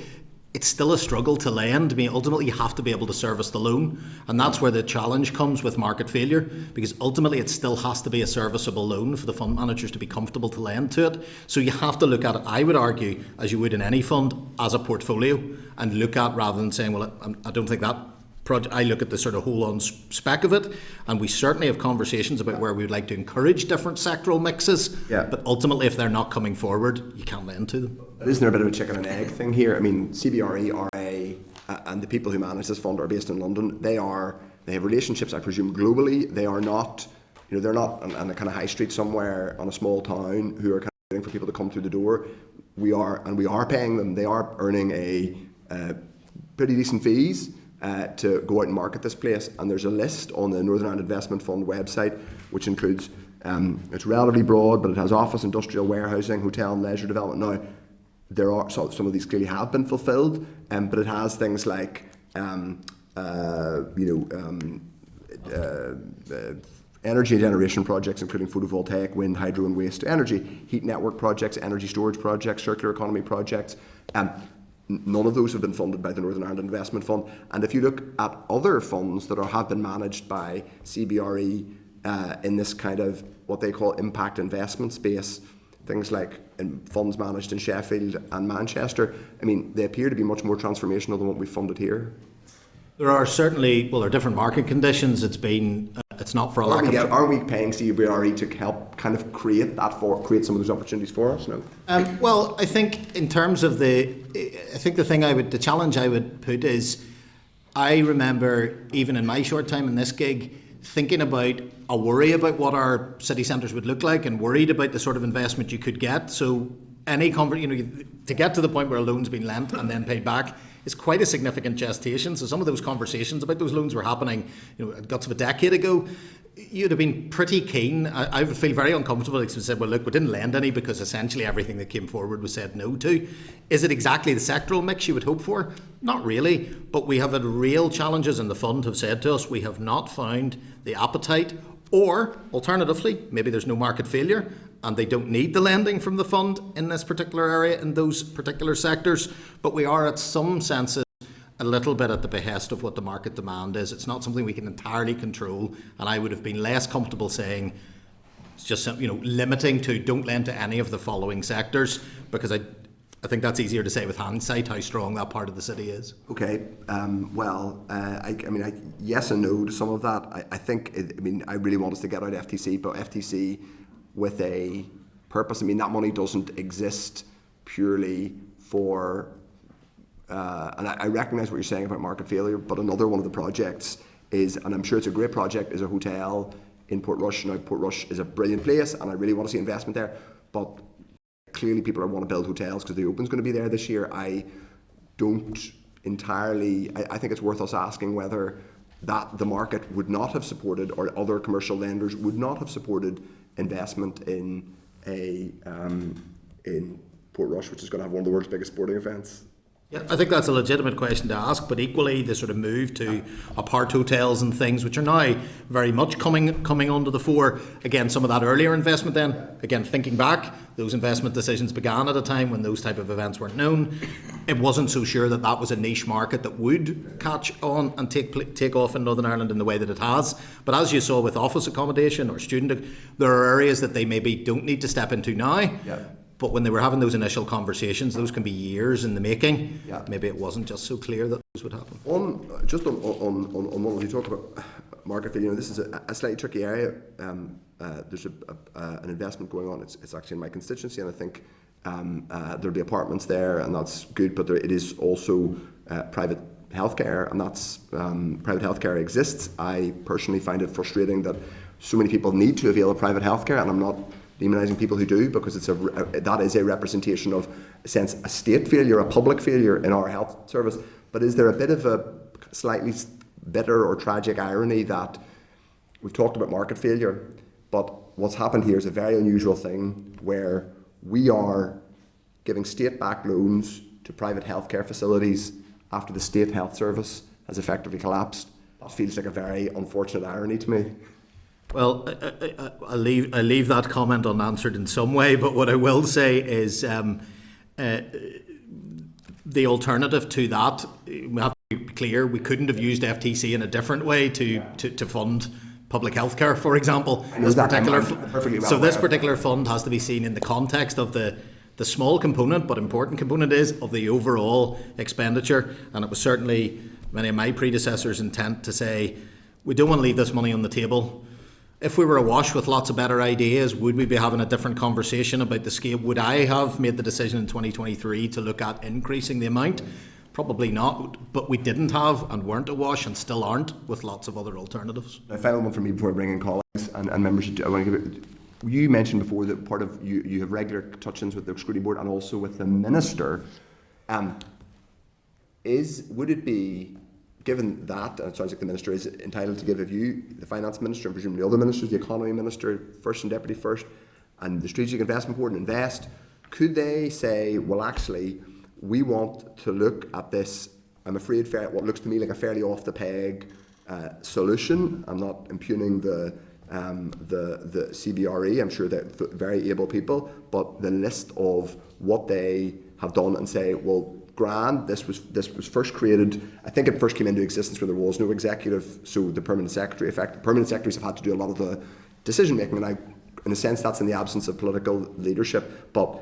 I: It's still a struggle to lend. I mean, ultimately, you have to be able to service the loan. And that's where the challenge comes with market failure, because ultimately it still has to be a serviceable loan for the fund managers to be comfortable to lend to it. So you have to look at it, I would argue, as you would in any fund, as a portfolio, and look at, rather than saying, well, I don't think that project, I look at the sort of whole on spec of it, and we certainly have conversations about where we would like to encourage different sectoral mixes, but ultimately if they're not coming forward, you can't lend to them.
B: But isn't there a bit of a chicken and egg thing here? I mean, CBRE, RA, and the people who manage this fund are based in London. They have relationships, I presume, globally. They are not, they're not on a kind of high street somewhere on a small town who are kind of waiting for people to come through the door. We are paying them. They are earning a pretty decent fees to go out and market this place, and there's a list on the Northern Ireland Investment Fund website which includes, it's relatively broad, but it has office, industrial, warehousing, hotel and leisure development. Now, there are some of these clearly have been fulfilled, but it has things like energy generation projects, including photovoltaic, wind, hydro and waste energy, heat network projects, energy storage projects, circular economy projects. none of those have been funded by the Northern Ireland Investment Fund. And if you look at other funds that have been managed by CBRE in this kind of what they call impact investment space, things like funds managed in Sheffield and Manchester, I mean, they appear to be much more transformational than what we've funded here.
I: There are certainly, well, there are different market conditions. It's not for a lack of...
B: Are we paying CBRE to help kind of create some of those opportunities for us? No.
I: Well, I think in terms of the challenge I would put is, I remember even in my short time in this gig, thinking about a worry about what our city centres would look like and worried about the sort of investment you could get. So to get to the point where a loan's been lent and then paid back is quite a significant gestation. So some of those conversations about those loans were happening, guts of a decade ago. You'd have been pretty keen. I would feel very uncomfortable if we said, well, look, we didn't lend any because essentially everything that came forward was said no to. Is it exactly the sectoral mix you would hope for? Not really, but we have had real challenges, and the fund have said to us we have not found the appetite, or alternatively, maybe there's no market failure and they don't need the lending from the fund in this particular area, in those particular sectors, but we are at some senses a little bit at the behest of what the market demand is. It's not something we can entirely control, and I would have been less comfortable saying it's just limiting to don't lend to any of the following sectors, because I think that's easier to say with hindsight how strong that part of the city is.
B: Okay, yes and no to some of that. I really want us to get out FTC, but FTC with a purpose. I mean, that money doesn't exist purely for, and I recognise what you're saying about market failure, but another one of the projects is, and I'm sure it's a great project, is a hotel in Portrush. Now, Portrush is a brilliant place, and I really want to see investment there, but clearly people want to build hotels because the Open's going to be there this year. I don't entirely, I think it's worth us asking whether that the market would not have supported, or other commercial lenders would not have supported investment in Portrush, which is going to have one of the world's biggest sporting events.
I: Yeah, I think that's a legitimate question to ask, but equally the sort of move to apart hotels and things, which are now very much coming onto the fore. Again, some of that earlier investment then, again, thinking back, those investment decisions began at a time when those type of events weren't known. It wasn't so sure that that was a niche market that would catch on and take off in Northern Ireland in the way that it has. But as you saw with office accommodation or student, there are areas that they maybe don't need to step into now.
B: Yeah.
I: But when they were having those initial conversations, those can be years in the making.
B: Yeah.
I: Maybe it wasn't just so clear that those would happen.
B: On one, you talk about market failure, this is a slightly tricky area. There's an investment going on. It's actually in my constituency, and I think there'll be apartments there, and that's good. But it is also private healthcare, and that's private healthcare exists. I personally find it frustrating that so many people need to avail of private healthcare, and I'm not demonising people who do, because that is a representation of a state failure, a public failure in our health service. But is there a bit of a slightly bitter or tragic irony that we've talked about market failure, but what's happened here is a very unusual thing where we are giving state-backed loans to private healthcare facilities after the state health service has effectively collapsed? That feels like a very unfortunate irony to me.
I: Well, I'll leave that comment unanswered in some way, but what I will say is the alternative to that, we have to be clear, we couldn't have used FTC in a different way to fund public health care, for example. This particular fund has to be seen in the context of the small component, but important component is of the overall expenditure, and it was certainly many of my predecessors' intent to say, we don't want to leave this money on the table. If we were awash with lots of better ideas, would we be having a different conversation about the scale? Would I have made the decision in 2023 to look at increasing the amount? Probably not, but we didn't have and weren't awash and still aren't with lots of other alternatives.
B: A final one for me before I bring in colleagues and members. I want to give it, you mentioned before that part of you have regular touch-ins with the scrutiny board and also with the minister. Would it be, given that, and it sounds like the minister is entitled to give a view, the finance minister and presumably other ministers, the economy minister, first and deputy first, and the strategic investment board and invest, could they say, well, actually, we want to look at this, I'm afraid, what looks to me like a fairly off-the-peg solution. I'm not impugning the CBRE, I'm sure they're very able people, but the list of what they have done, and say, well, grand. This was first created, I think it first came into existence when there was no executive, so the permanent secretary effect. Permanent secretaries have had to do a lot of the decision making, and in a sense that's in the absence of political leadership, but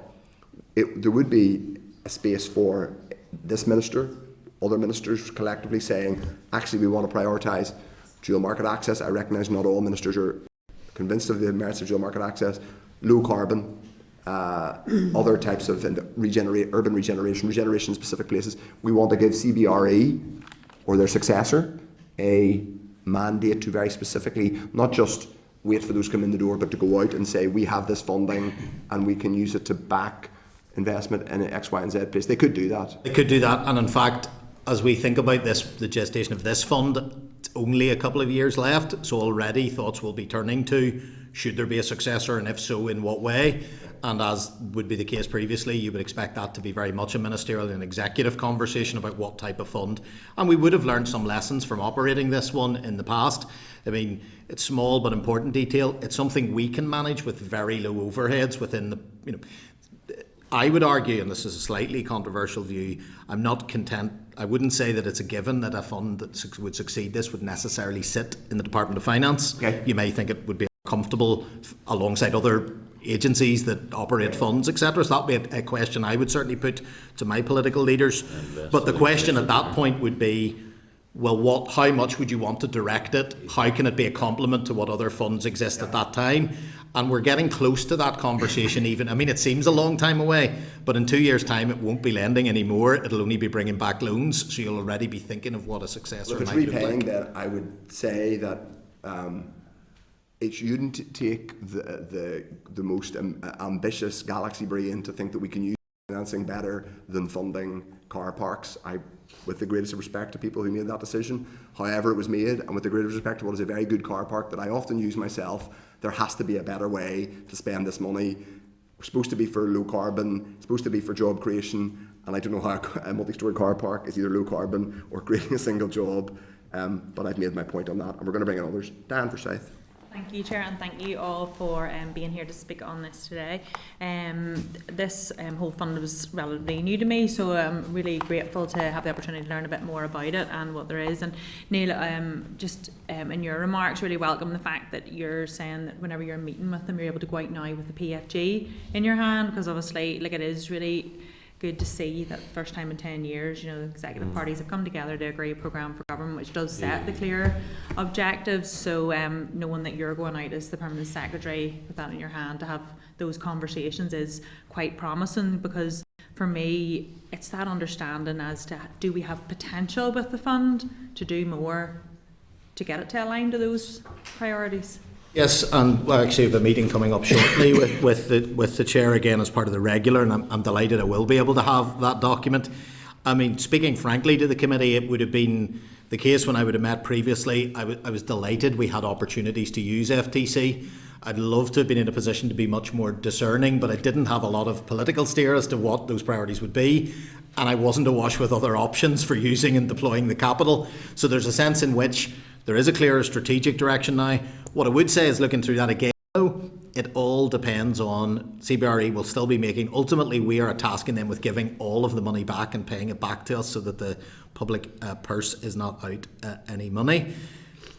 B: there would be a space for this minister, other ministers collectively saying, actually we want to prioritise dual market access. I recognise not all ministers are convinced of the merits of dual market access, low carbon, other types of urban regeneration in specific places. We want to give CBRE or their successor a mandate to very specifically not just wait for those to come in the door, but to go out and say, we have this funding and we can use it to back investment in X, Y and Z place. They could do that.
I: They could do that, and in fact, as we think about this, the gestation of this fund, it's only a couple of years left, so already thoughts will be turning to, should there be a successor, and if so, in what way? And as would be the case previously, you would expect that to be very much a ministerial and executive conversation about what type of fund. And we would have learned some lessons from operating this one in the past. I mean, it's small but important detail. It's something we can manage with very low overheads within the, I would argue, and this is a slightly controversial view, I'm not content, I wouldn't say that it's a given that a fund that would succeed this would necessarily sit in the Department of Finance. Okay. You may think it would be comfortable alongside other agencies that operate funds, etc. So that would be a question I would certainly put to my political leaders. But the question at that point would be, well, how much would you want to direct it? How can it be a complement to what other funds exist at that time? And we're getting close to that conversation even. I mean, it seems a long time away, but in 2 years' time, it won't be lending anymore. It'll only be bringing back loans. So you'll already be thinking of what a successor might look like.
B: If it's repaying, then I would say that it shouldn't take the most ambitious galaxy brain to think that we can use financing better than funding car parks. With the greatest respect to people who made that decision, however it was made, and with the greatest respect to what is a very good car park that I often use myself, there has to be a better way to spend this money. We're supposed to be for low carbon, it's supposed to be for job creation, and I don't know how a multi-storey car park is either low carbon or creating a single job, but I've made my point on that, and we're going to bring in others. Dan Forsyth.
A: Thank you, Chair, and thank you all for being here to speak on this today. This whole fund was relatively new to me, so I'm really grateful to have the opportunity to learn a bit more about it and what there is. And Neil, just in your remarks, really welcome the fact that you're saying that whenever you're meeting with them, you're able to go out now with the PFG in your hand, because obviously, like, it is really good to see that first time in 10 years, the executive parties have come together to agree a programme for government which does set the clear objectives. So knowing that you're going out as the permanent secretary with that in your hand to have those conversations is quite promising, because for me it's that understanding as to, do we have potential with the fund to do more to get it to align to those priorities?
I: Yes, and I actually have a meeting coming up shortly with the chair again as part of the regular, and I'm delighted I will be able to have that document. I mean, speaking frankly to the committee, it would have been the case when I would have met previously. I was delighted we had opportunities to use FTC. I'd love to have been in a position to be much more discerning, but I didn't have a lot of political steer as to what those priorities would be, and I wasn't awash with other options for using and deploying the capital. So there's a sense in which there is a clearer strategic direction now. What I would say is, looking through that again, it all depends on CBRE will still be making. Ultimately, we are tasking them with giving all of the money back and paying it back to us so that the public purse is not out any money.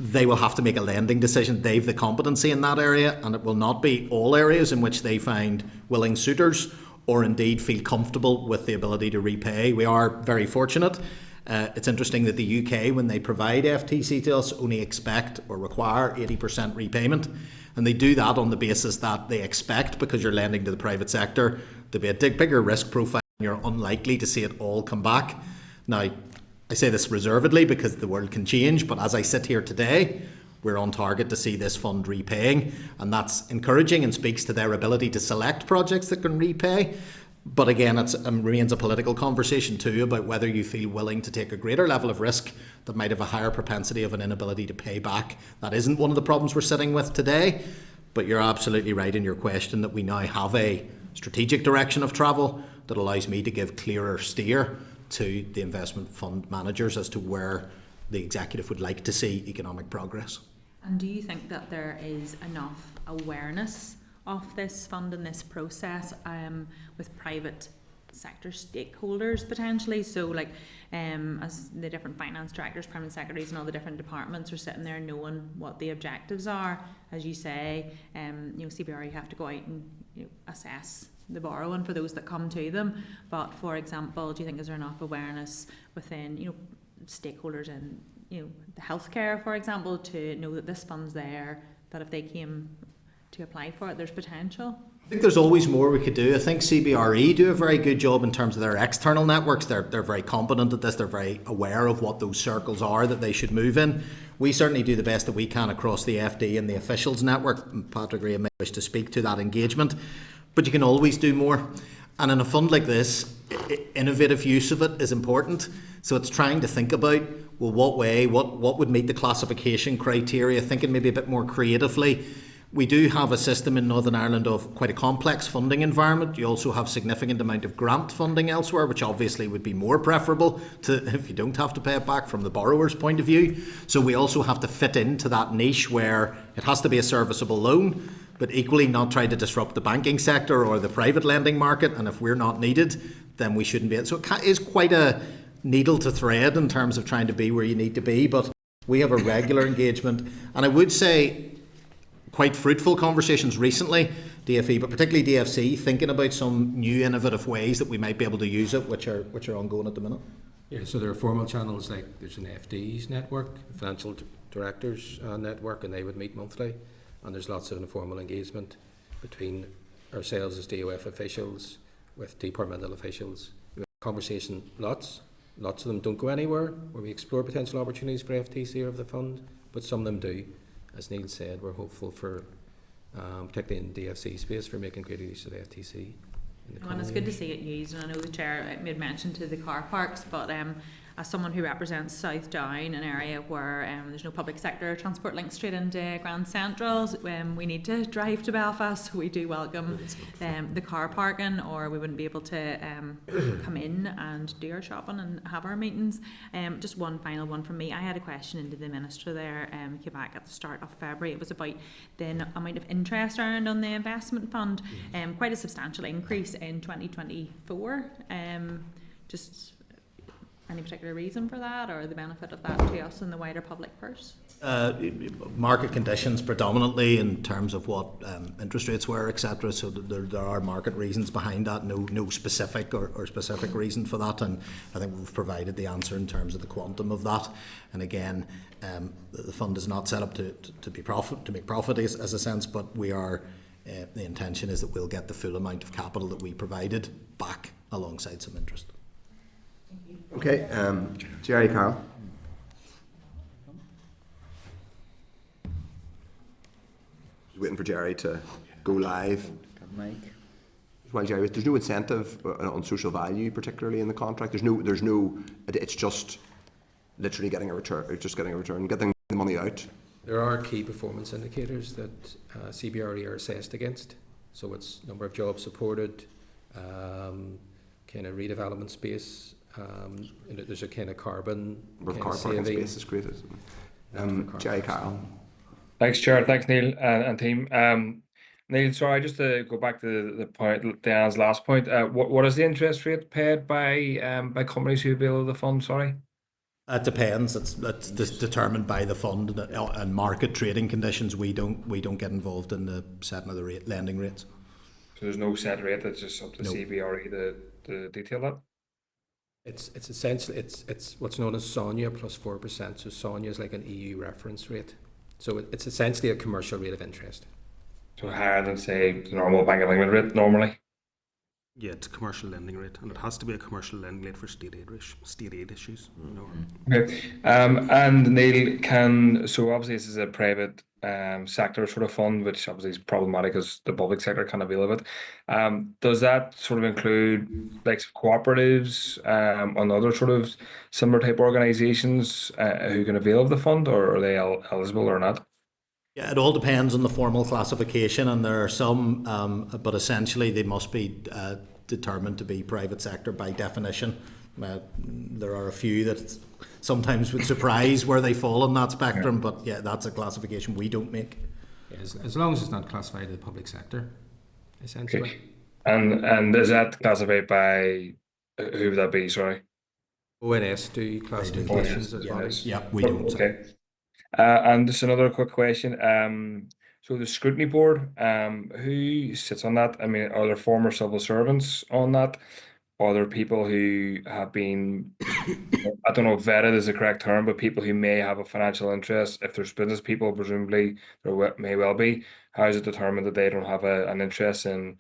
I: They will have to make a lending decision. They've the competency in that area, and it will not be all areas in which they find willing suitors or indeed feel comfortable with the ability to repay. We are very fortunate. It's interesting that the UK, when they provide FTC to us, only expect or require 80% repayment. And they do that on the basis that they expect, because you're lending to the private sector, to be a bigger risk profile, and you're unlikely to see it all come back. Now, I say this reservedly because the world can change, but as I sit here today, we're on target to see this fund repaying, and that's encouraging and speaks to their ability to select projects that can repay. But again, it remains a political conversation too about whether you feel willing to take a greater level of risk that might have a higher propensity of an inability to pay back. That isn't one of the problems we're sitting with today, but you're absolutely right in your question that we now have a strategic direction of travel that allows me to give clearer steer to the investment fund managers as to where the executive would like to see economic progress.
A: And do you think that there is enough awareness of this fund and this process with private sector stakeholders potentially. So like as the different finance directors, permanent secretaries and all the different departments are sitting there knowing what the objectives are, as you say, CBRE have to go out and assess the borrowing for those that come to them. But for example, do you think is there enough awareness within stakeholders in the healthcare, for example, to know that this fund's there, that if they came to apply for it, there's potential?
I: I think there's always more we could do. I think CBRE do a very good job in terms of their external networks. They're very competent at this. They're very aware of what those circles are that they should move in. We certainly do the best that we can across the FD and the officials network. Patrick Ray may wish to speak to that engagement, but you can always do more. And in a fund like this, innovative use of it is important. So it's trying to think about, well, what would meet the classification criteria, thinking maybe a bit more creatively. We do have a system in Northern Ireland of quite a complex funding environment. You also have significant amount of grant funding elsewhere, which obviously would be more preferable to if you don't have to pay it back from the borrower's point of view. So we also have to fit into that niche where it has to be a serviceable loan, but equally not try to disrupt the banking sector or the private lending market. And if we're not needed, then we shouldn't be. So it is quite a needle to thread in terms of trying to be where you need to be. But we have a regular engagement. And I would say quite fruitful conversations recently, DFE, but particularly DFC, thinking about some new innovative ways that we might be able to use it, which are ongoing at the minute.
J: Yeah, so there are formal channels like there's an FD's network, financial directors network, and they would meet monthly. And there's lots of informal engagement between ourselves as DOF officials with departmental officials. We have conversation, lots of them don't go anywhere, where we explore potential opportunities for FTC or of the fund, but some of them do. As Neil said, we're hopeful for, particularly in DFC space, for making greater use of the FTC.
A: And it's good to see it used, and I know the chair made mention to the car parks, but as someone who represents South Down, an area where there's no public sector transport links straight into Grand Central, we need to drive to Belfast, so we do welcome the car parking, or we wouldn't be able to come in and do our shopping and have our meetings. Just one final one from me. I had a question into the Minister there, came back at the start of February. It was about the amount of interest earned on the investment fund, quite a substantial increase in 2024. Just any particular reason for that, or the benefit of that to us and the wider public purse?
I: Market conditions predominantly in terms of what interest rates were, etc. So there are market reasons behind that. No specific or specific reason for that, and I think we've provided the answer in terms of the quantum of that. And again, the fund is not set up to make profit as a sense, but we are. The intention is that we'll get the full amount of capital that we provided back alongside some interest.
B: Okay, Jerry Carroll. Just waiting for Jerry to go live. Well, Jerry, there's no incentive on social value, particularly in the contract. There's no. It's just literally getting a return, getting the money out.
J: There are key performance indicators that CBRE are assessed against. So it's number of jobs supported, kind of redevelopment space. There's a kind of carbon.
B: Car parking space is created. Jerry Carroll.
K: Thanks, Chair. Thanks, Neil and team. Neil, sorry, just to go back to the point, Diana's last point. What is the interest rate paid by companies who avail of the fund? Sorry.
I: It depends. It's determined by the fund and market trading conditions. We don't get involved in the setting of the lending rates.
K: So there's no set rate. It's just up to CBRE to detail that.
J: It's essentially it's what's known as SONIA plus 4%. So SONIA is like an EU reference rate. So it's essentially a commercial rate of interest.
K: So higher than, say, the normal Bank of England rate normally.
L: Yeah, it's a commercial lending rate, and it has to be a commercial lending rate for state aid issues.
K: Okay, and Neil, so obviously this is a private sector sort of fund, which obviously is problematic because the public sector can't avail of it. Does that sort of include like cooperatives and other sort of similar type organisations who can avail of the fund, or are they eligible or not?
I: Yeah, it all depends on the formal classification, and there are some, but essentially they must be determined to be private sector by definition. There are a few that sometimes would surprise where they fall on that spectrum, but yeah, that's a classification we don't make.
J: Yeah, as long as it's not classified as the public sector, essentially.
K: And is that classified by who would that be? Sorry.
J: ONS do classifications as bodies.
I: Yeah, we don't.
K: Okay. And just another quick question. So the scrutiny board, who sits on that? I mean, are there former civil servants on that? Are there people who have been, I don't know if vetted is the correct term, but people who may have a financial interest? If there's business people, presumably there may well be. How is it determined that they don't have an interest in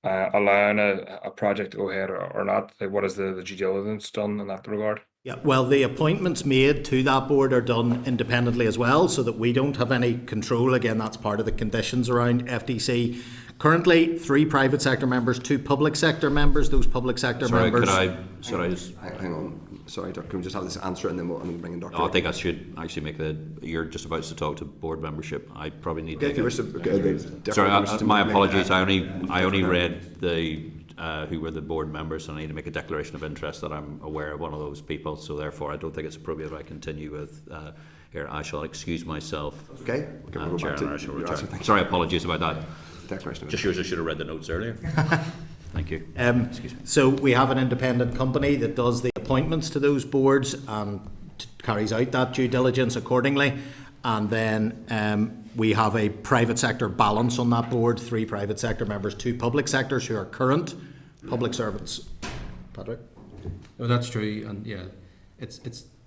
K: allowing a project to go ahead or not? Like, what is the due diligence done in that regard?
I: Yeah, well, the appointments made to that board are done independently as well, so that we don't have any control. Again, that's part of the conditions around FTC. Currently, 3 private sector members, 2 public sector members. Those public sector members.
B: Hang on. Sorry, Doctor. Can we just have this answer and then we'll bring in Doctor?
F: No, I think I should actually make you're just about to talk to board membership. I probably need
B: to.
F: Sorry, my apologies. I only read the who were the board members, and I need to make a declaration of interest that I'm aware of one of those people. So therefore, I don't think it's appropriate I continue with. Here, I shall excuse myself.
B: Okay.
F: We'll Chair, and I shall return. Sorry, apologies about that.
B: Declaration.
F: Just yours. I should have read the notes earlier. Thank you.
I: Excuse me. So we have an independent company that does the appointments to those boards and carries out that due diligence accordingly. And then we have a private sector balance on that board, 3 private sector members, 2 public sectors who are current public servants. Patrick?
J: No, that's true. And yeah, it's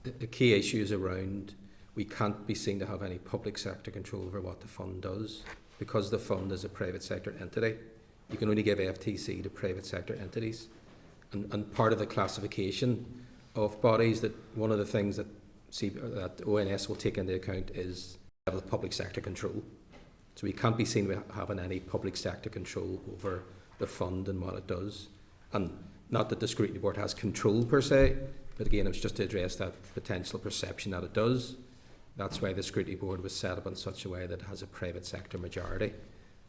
J: the key issue is around we can't be seen to have any public sector control over what the fund does. Because the fund is a private sector entity, you can only give FTC to private sector entities. And part of the classification of bodies, that one of the things that ONS will take into account is the level of public sector control. So we can't be seen to having any public sector control over the fund and what it does. And not that the scrutiny board has control per se, but again, it's just to address that potential perception that it does. That's why the scrutiny board was set up in such a way that it has a private sector majority.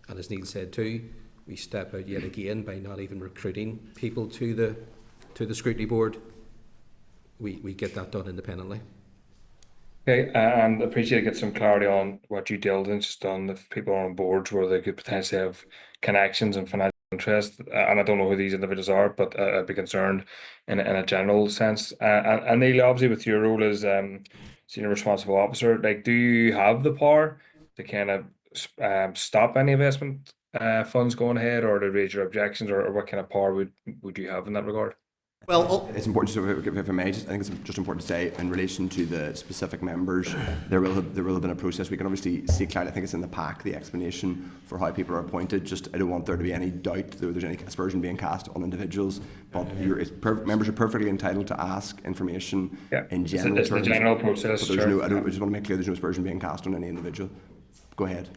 J: And as Neil said too, we step out yet again by not even recruiting people to the scrutiny board. We get that done independently.
K: Okay, and I appreciate to get some clarity on what due diligence is done if people are on boards where they could potentially have connections and financial interest. And I don't know who these individuals are, but I'd be concerned in a general sense. And Neil, obviously with your role as senior responsible officer, like, do you have the power to kind of stop any investment funds going ahead, or to raise your objections, or what kind of power would you have in that regard?
B: Well, it's important to, if I may, I think it's just important to say in relation to the specific members, there will have been a process. We can obviously see clearly, I think it's in the pack, the explanation for how people are appointed. Just, I don't want there to be any doubt that there's any aspersion being cast on individuals, but members are perfectly entitled to ask information in general terms.
K: It's the general process.
B: But there's I just want to make clear there's no aspersion being cast on any individual. Go ahead.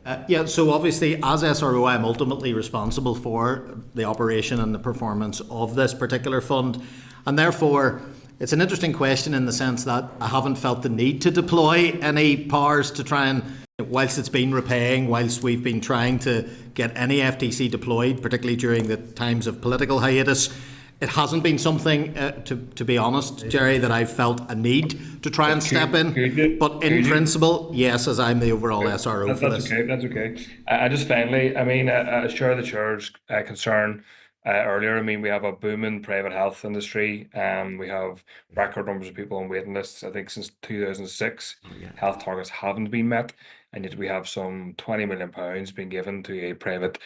I: So obviously, as SRO, I'm ultimately responsible for the operation and the performance of this particular fund. And therefore, it's an interesting question in the sense that I haven't felt the need to deploy any powers to try and, whilst it's been repaying, whilst we've been trying to get any FTC deployed, particularly during the times of political hiatus, it hasn't been something, to be honest, Jerry, that I've felt a need to try and step in. But in principle, yes, as I'm the overall SRO for this.
K: That's okay. I just finally, I mean, I share the chair's concern earlier. I mean, we have a booming private health industry. We have record numbers of people on waiting lists. I think since 2006, health targets haven't been met. And yet we have some £20 million being given to a private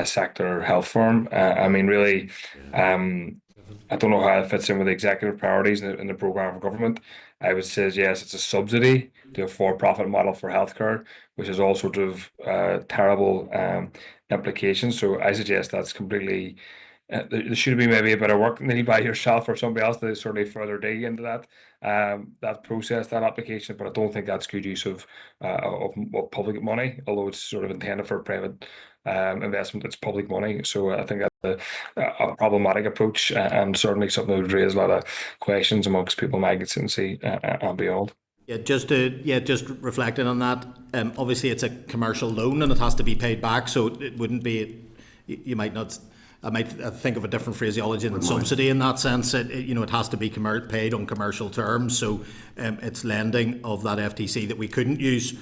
K: sector health firm. I mean, really, I don't know how it fits in with the executive priorities in the programme of government. I would say, yes, it's a subsidy to a for-profit model for healthcare, which has all sorts of terrible implications. So I suggest that's completely... there should be maybe a bit of work needed by yourself or somebody else to certainly further dig into that process, that application. But I don't think that's good use of public money, although it's sort of intended for private investment. It's public money, so I think that's a problematic approach, and certainly something that would raise a lot of questions amongst people in my constituency and beyond.
I: Just reflecting on that. Obviously, it's a commercial loan and it has to be paid back, so it wouldn't be. You might not. I might think of a different phraseology than subsidy in that sense. It has to be paid on commercial terms. So it's lending of that FTC that we couldn't use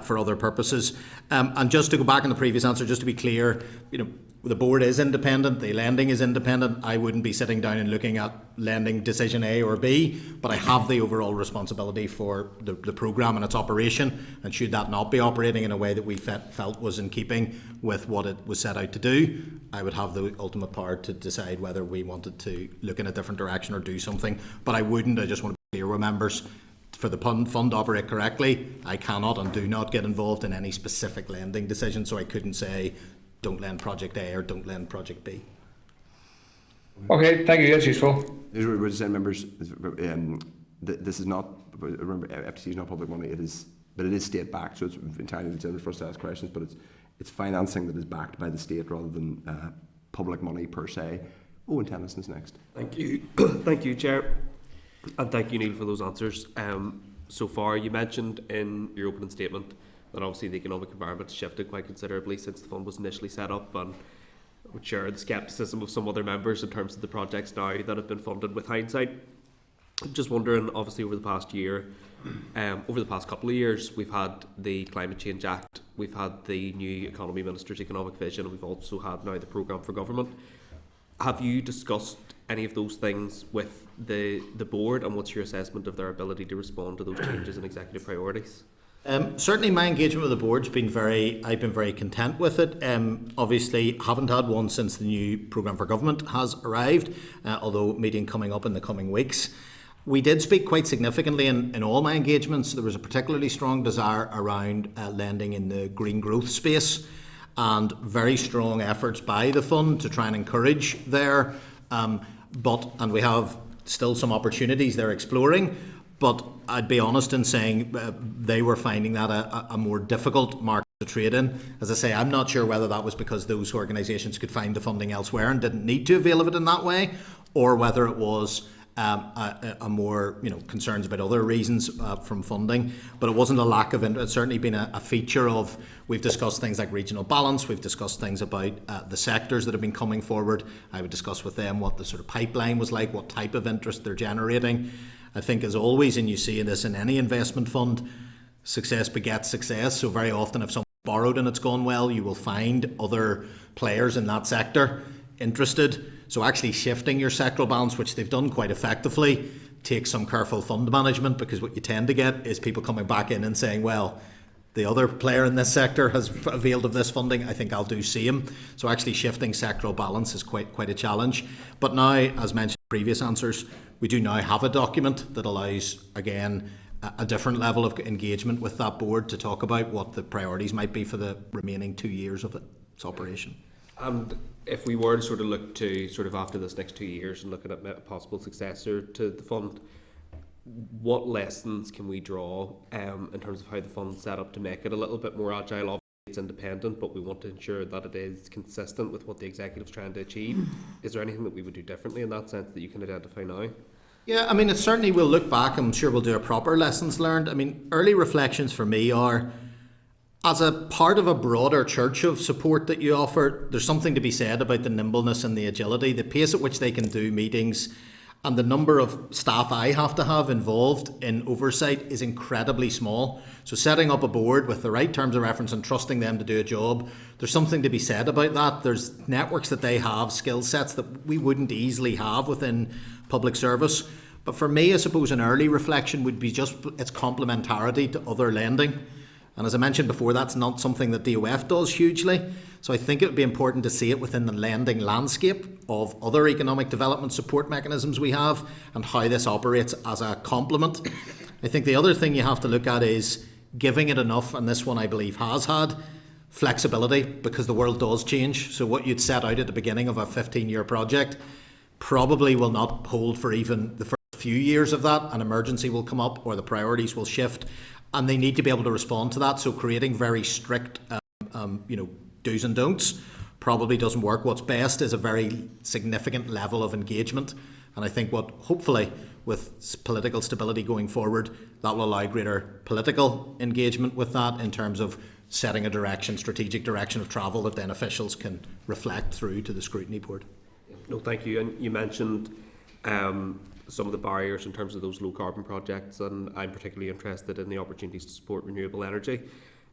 I: for other purposes. And just to go back in the previous answer, just to be clear, the board is independent, the lending is independent. I wouldn't be sitting down and looking at lending decision A or B, but I have the overall responsibility for the programme and its operation, and should that not be operating in a way that we felt was in keeping with what it was set out to do, I would have the ultimate power to decide whether we wanted to look in a different direction or do something. But I wouldn't, I just want to be clear with members, for the fund to operate correctly, I cannot and do not get involved in any specific lending decision, so I couldn't say don't lend project A or don't lend project B.
K: Okay, thank you, that's useful.
B: We're just saying, members, this is not, remember, FTC is not public money, it is state backed, so it's entirely legitimate for us to ask questions, but it's financing that is backed by the state rather than public money per se. Owen Tennyson's next.
M: Thank you. Thank you, Chair. And thank you, Neil, for those answers. So far, you mentioned in your opening statement that obviously the economic environment has shifted quite considerably since the fund was initially set up, and I would share the scepticism of some other members in terms of the projects now that have been funded with hindsight. I'm just wondering, obviously over the past year, over the past couple of years, we've had the Climate Change Act, we've had the new Economy Minister's Economic Vision, and we've also had now the Programme for Government. Have you discussed any of those things with the board, and what's your assessment of their ability to respond to those changes in executive priorities?
I: Certainly my engagement with the board's been I've been very content with it. Obviously haven't had one since the new Programme for Government has arrived, although meeting coming up in the coming weeks. We did speak quite significantly in all my engagements. There was a particularly strong desire around lending in the green growth space, and very strong efforts by the fund to try and encourage there. And we have still some opportunities they're exploring, but I'd be honest in saying they were finding that a more difficult market to trade in. As I say, I'm not sure whether that was because those organisations could find the funding elsewhere and didn't need to avail of it in that way, or whether it was a more concerns about other reasons from funding. But it wasn't a lack of interest. It's certainly been a feature of, we've discussed things like regional balance, we've discussed things about the sectors that have been coming forward. I would discuss with them what the sort of pipeline was like, what type of interest they're generating. I think, as always, and you see this in any investment fund, success begets success. So very often if someone borrowed and it's gone well, you will find other players in that sector interested. So actually shifting your sectoral balance, which they've done quite effectively, takes some careful fund management, because what you tend to get is people coming back in and saying, well, the other player in this sector has availed of this funding, I think I'll do same. So actually shifting sectoral balance is quite a challenge. But now, as mentioned in previous answers, we do now have a document that allows, again, a different level of engagement with that board to talk about what the priorities might be for the remaining 2 years of its operation.
M: And if we were to sort of look to after this next 2 years and looking at a possible successor to the fund, what lessons can we draw in terms of how the fund's set up to make it a little bit more agile? Obviously it's independent, but we want to ensure that it is consistent with what the executive's trying to achieve. Is there anything that we would do differently in that sense that you can identify now?
I: Yeah, I mean, it certainly will look back. I'm sure we'll do a proper lessons learned. I mean, early reflections for me are, as a part of a broader church of support that you offer, there's something to be said about the nimbleness and the agility, the pace at which they can do meetings, and the number of staff I have to have involved in oversight is incredibly small. So setting up a board with the right terms of reference and trusting them to do a job, there's something to be said about that. There's networks that they have, skill sets that we wouldn't easily have within public service. But for me, I suppose an early reflection would be just its complementarity to other lending. And as I mentioned before, that's not something that DOF does hugely. So I think it would be important to see it within the lending landscape of other economic development support mechanisms we have, and how this operates as a complement. I think the other thing you have to look at is giving it enough, and this one I believe has had, flexibility, because the world does change. So what you'd set out at the beginning of a 15-year project probably will not hold for even the first few years of that. An emergency will come up, or the priorities will shift, and they need to be able to respond to that. So creating very strict do's and don'ts probably doesn't work. What's best is a very significant level of engagement, and I think what hopefully with political stability going forward, that will allow greater political engagement with that in terms of setting a direction, strategic direction of travel that then officials can reflect through to the scrutiny board.
M: No, thank you. And you mentioned some of the barriers in terms of those low carbon projects, and I'm particularly interested in the opportunities to support renewable energy.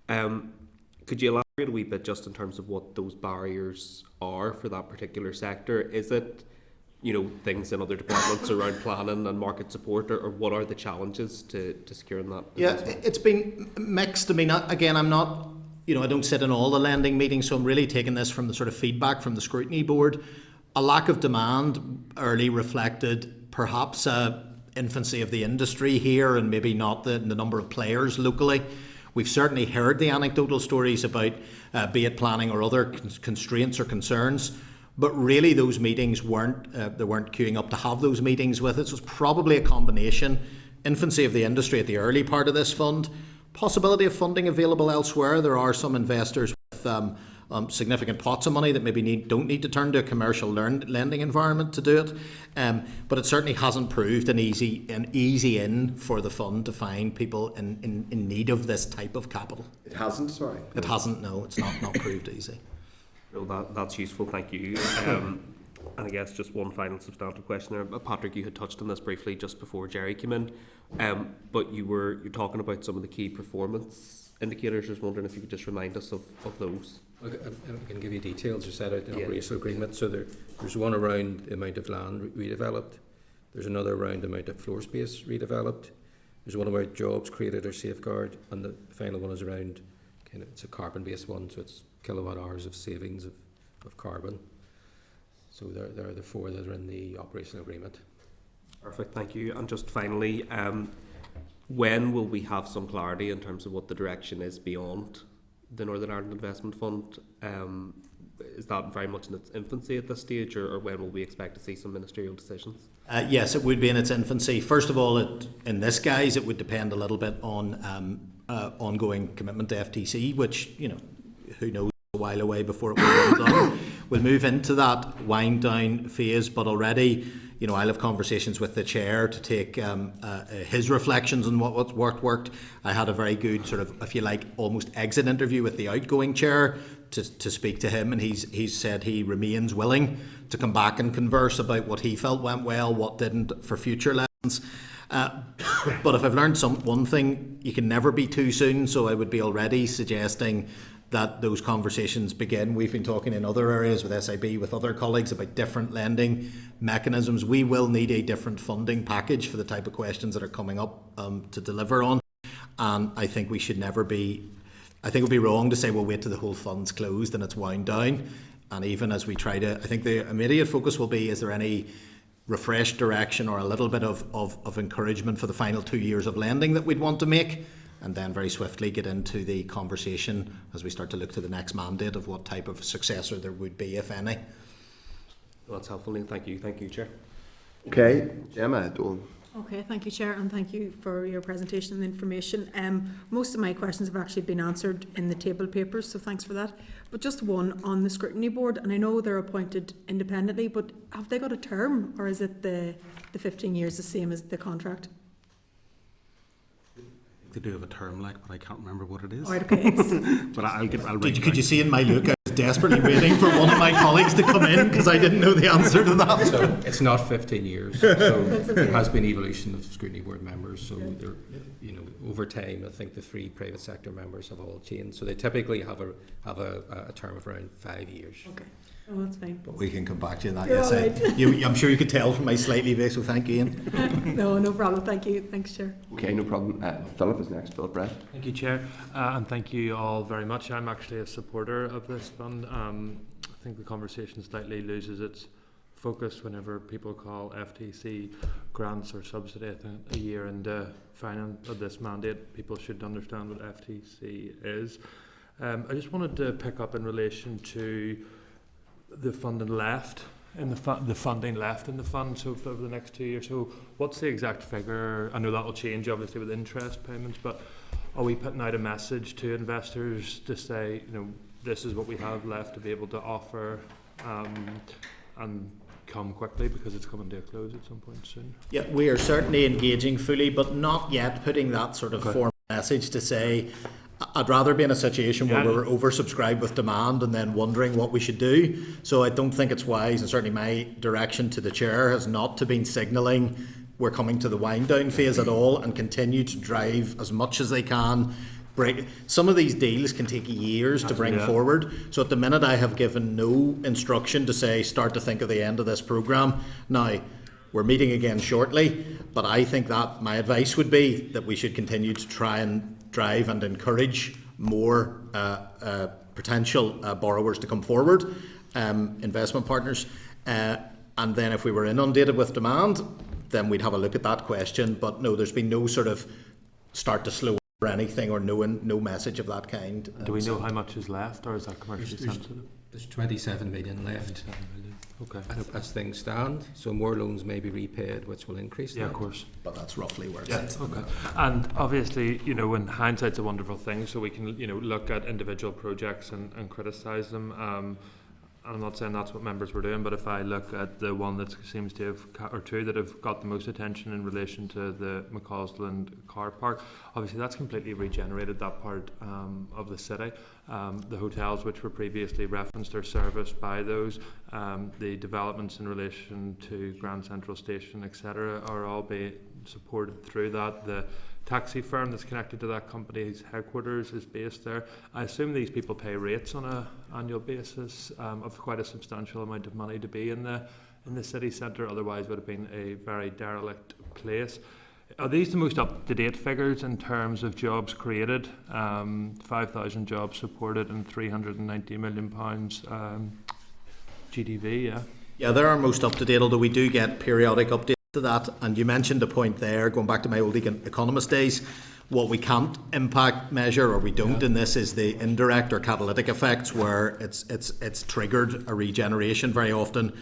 M: Could you elaborate a wee bit just in terms of what those barriers are for that particular sector? Is it, things in other departments around planning and market support, or what are the challenges to securing that?
I: Yeah, it's been mixed. I mean, again, I'm not, I don't sit in all the lending meetings, so I'm really taking this from the sort of feedback from the scrutiny board. A lack of demand early reflected perhaps infancy of the industry here and maybe not the number of players locally. We've certainly heard the anecdotal stories about be it planning or other constraints or concerns, but really those meetings weren't queuing up to have those meetings with us. So it's probably a combination. Infancy of the industry at the early part of this fund, possibility of funding available elsewhere. There are some investors with significant pots of money that maybe don't need to turn to a commercial lending environment to do it, but it certainly hasn't proved an easy in for the fund to find people in need of this type of capital.
B: It hasn't, sorry.
I: It hasn't. No, it's not proved easy.
M: Well, that's useful. Thank you. And I guess just one final substantive question there. Patrick, you had touched on this briefly just before Jerry came in, but you're talking about some of the key performance indicators. I was wondering if you could just remind us of those.
J: I can give you details. They're set out in the operational agreement. So there's one around the amount of land redeveloped. There's another around the amount of floor space redeveloped. There's one about jobs created or safeguard, and the final one is around it's a carbon-based one, so it's kilowatt hours of savings of carbon. So there are the four that are in the operational agreement.
M: Perfect, thank you. And just finally, when will we have some clarity in terms of what the direction is beyond the Northern Ireland Investment Fund? Is that very much in its infancy at this stage, or when will we expect to see some ministerial decisions?
I: Yes, it would be in its infancy. First of all, in this guise, it would depend a little bit on ongoing commitment to FTC, which, who knows, a while away before it will be done. We'll move into that wind down phase, but already, I'll have conversations with the chair to take his reflections on what's worked. I had a very good sort of, if you like, almost exit interview with the outgoing chair to speak to him, and he's said he remains willing to come back and converse about what he felt went well, what didn't, for future lessons. But if I've learned one thing, you can never be too soon, so I would be already suggesting that those conversations begin. We've been talking in other areas with SIB, with other colleagues about different lending mechanisms. We will need a different funding package for the type of questions that are coming up to deliver on. And I think we should never be, I think it would be wrong to say we'll wait till the whole fund's closed and it's wound down. And even as we try to, I think the immediate focus will be, is there any refreshed direction or a little bit of encouragement for the final 2 years of lending that we'd want to make? And then very swiftly get into the conversation as we start to look to the next mandate of what type of successor there would be, if any.
M: Well, that's helpful, Ian. Thank you. Thank you, Chair.
B: Okay, Gemma, Dawn.
C: Okay, thank you, Chair, and thank you for your presentation and information. Most of my questions have actually been answered in the table papers, so thanks for that. But just one on the scrutiny board, and I know they're appointed independently, but have they got a term, or is it the 15 years the same as the contract?
L: They do have a term, but I can't remember what it is.
C: Right, okay.
L: But
I: Could you see in my look, I was desperately waiting for one of my colleagues to come in because I didn't know the answer to that.
J: So it's not 15 years. So there has been evolution of scrutiny board members. So they're, over time, I think the 3 private sector members have all changed. So they typically have a term of around 5 years.
C: Okay. Oh, that's fine.
I: But we can come back to you on that.
C: You're
I: Yes,
C: right.
I: I'm sure you could tell from my slightly vague, so thank you, Ian.
C: No problem. Thank you. Thanks, Chair.
B: Okay, no problem. Philip is next. Philip Brett.
E: Thank you, Chair, and thank you all very much. I'm actually a supporter of this fund. I think the conversation slightly loses its focus whenever people call FTC grants or subsidy. I think a year into finance of this mandate, people should understand what FTC is. I just wanted to pick up in relation to the funding left in the funding left in the fund, so over the next 2 years. So what's the exact figure? I know that will change obviously with interest payments, but are we putting out a message to investors to say, this is what we have left to be able to offer, and come quickly because it's coming to a close at some point soon?
I: Yeah, we are certainly engaging fully, but not yet putting that sort of formal message to say, I'd rather be in a situation where we're oversubscribed with demand and then wondering what we should do. So I don't think it's wise, and certainly my direction to the chair has not to been signalling we're coming to the wind down phase at all, and continue to drive as much as they can some of these deals can take years to bring forward. So at the minute I have given no instruction to say start to think of the end of this programme. Now, we're meeting again shortly, but I think that my advice would be that we should continue to try and drive and encourage more potential borrowers to come forward, investment partners. And then if we were inundated with demand, then we'd have a look at that question. But no, there's been no sort of start to slow or anything, or no message of that kind.
E: Do we know how much is left, or is that commercially sensitive?
J: There's 27 million left.
E: 27 million. Okay.
J: As things stand, so more loans may be repaid, which will increase.
E: Yeah, of course.
I: But that's roughly where it's
E: at. Okay. And obviously, when hindsight's a wonderful thing, so we can, look at individual projects and criticise them. I'm not saying that's what members were doing, but if I look at the one that seems to have, or two that have got the most attention in relation to the McCausland car park, obviously that's completely regenerated that part of the city. The hotels which were previously referenced are serviced by those. The developments in relation to Grand Central Station, etc., are all being supported through that. The taxi firm that's connected to that company's headquarters is based there. I assume these people pay rates on an annual basis of quite a substantial amount of money to be in the city centre, otherwise would have been a very derelict place. Are these the most up-to-date figures in terms of jobs created? 5,000 jobs supported and £390 million GDV, yeah? Yeah,
I: they're our most up-to-date, although we do get periodic updates to that. And you mentioned a point there, going back to my old economist days, what we can't impact measure, or we don't in this, is the indirect or catalytic effects, where it's triggered a regeneration very often.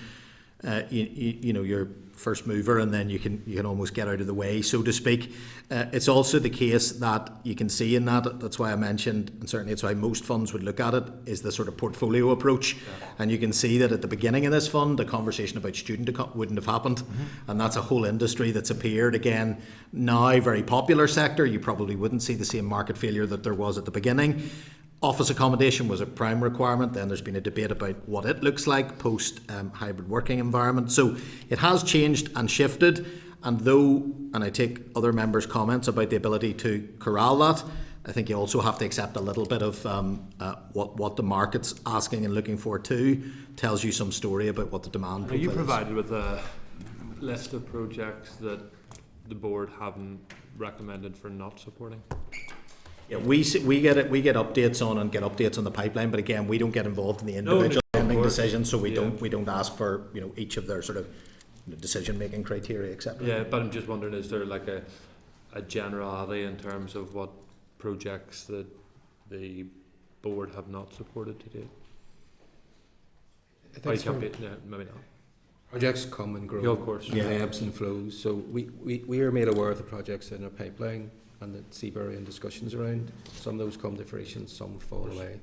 I: You're first mover, and then you can almost get out of the way, so to speak. It's also the case that you can see in that's why I mentioned, and certainly it's why most funds would look at it, is the sort of portfolio approach. And you can see that at the beginning of this fund, a conversation about student wouldn't have happened, and that's a whole industry that's appeared. Again, now very popular sector, you probably wouldn't see the same market failure that there was at the beginning. Office accommodation was a prime requirement. Then there's been a debate about what it looks like post hybrid working environment. So it has changed and shifted. And I take other members' comments about the ability to corral that, I think you also have to accept a little bit of what the market's asking and looking for too. Tells you some story about what the demand profile is.
E: Are you provided with a list of projects that the board haven't recommended for not supporting?
I: Yeah, we get updates on the pipeline, but again, we don't get involved in the individual lending decisions, so we don't ask for each of their sort of decision making criteria, etc.
E: Yeah, but I'm just wondering, is there like a generality in terms of what projects that the board have not supported to date? Maybe not.
J: Projects come and grow.
E: Yeah, of course.
J: Yeah, ebbs and flows. So we are made aware of the projects in our pipeline and the Seabury and discussions around. Some of those come to fruition, some fall away.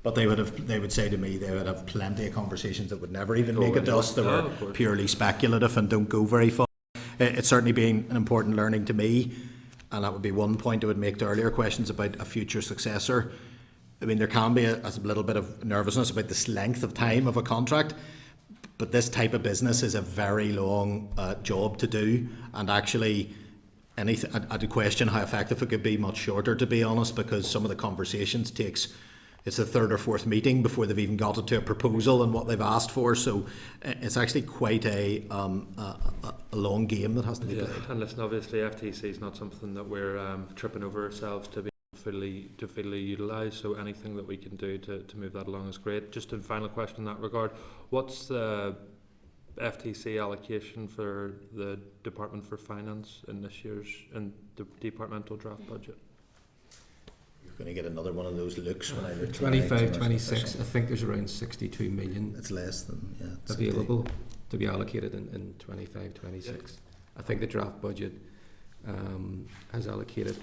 I: But they would say to me they would have plenty of conversations that would never even make it to us. They were purely speculative and don't go very far. It's certainly been an important learning to me, and that would be one point I would make to earlier questions about a future successor. I mean, there can be a little bit of nervousness about this length of time of a contract, but this type of business is a very long job to do, and actually I'd question how effective it could be much shorter, to be honest, because some of the conversations it's the third or fourth meeting before they've even got it to a proposal and what they've asked for. So it's actually quite a long game that has to be played.
E: And listen, obviously FTC is not something that we're tripping over ourselves to be fully utilised. So anything that we can do to move that along is great. Just a final question in that regard: what's the FTC allocation for the Department for Finance in this year's the departmental draft budget?
I: You're going to get another one of those looks when I look
J: 25-26. I think there's around 62 million.
I: It's less than
J: available to be allocated in 25-26. Yeah. I think the draft budget has allocated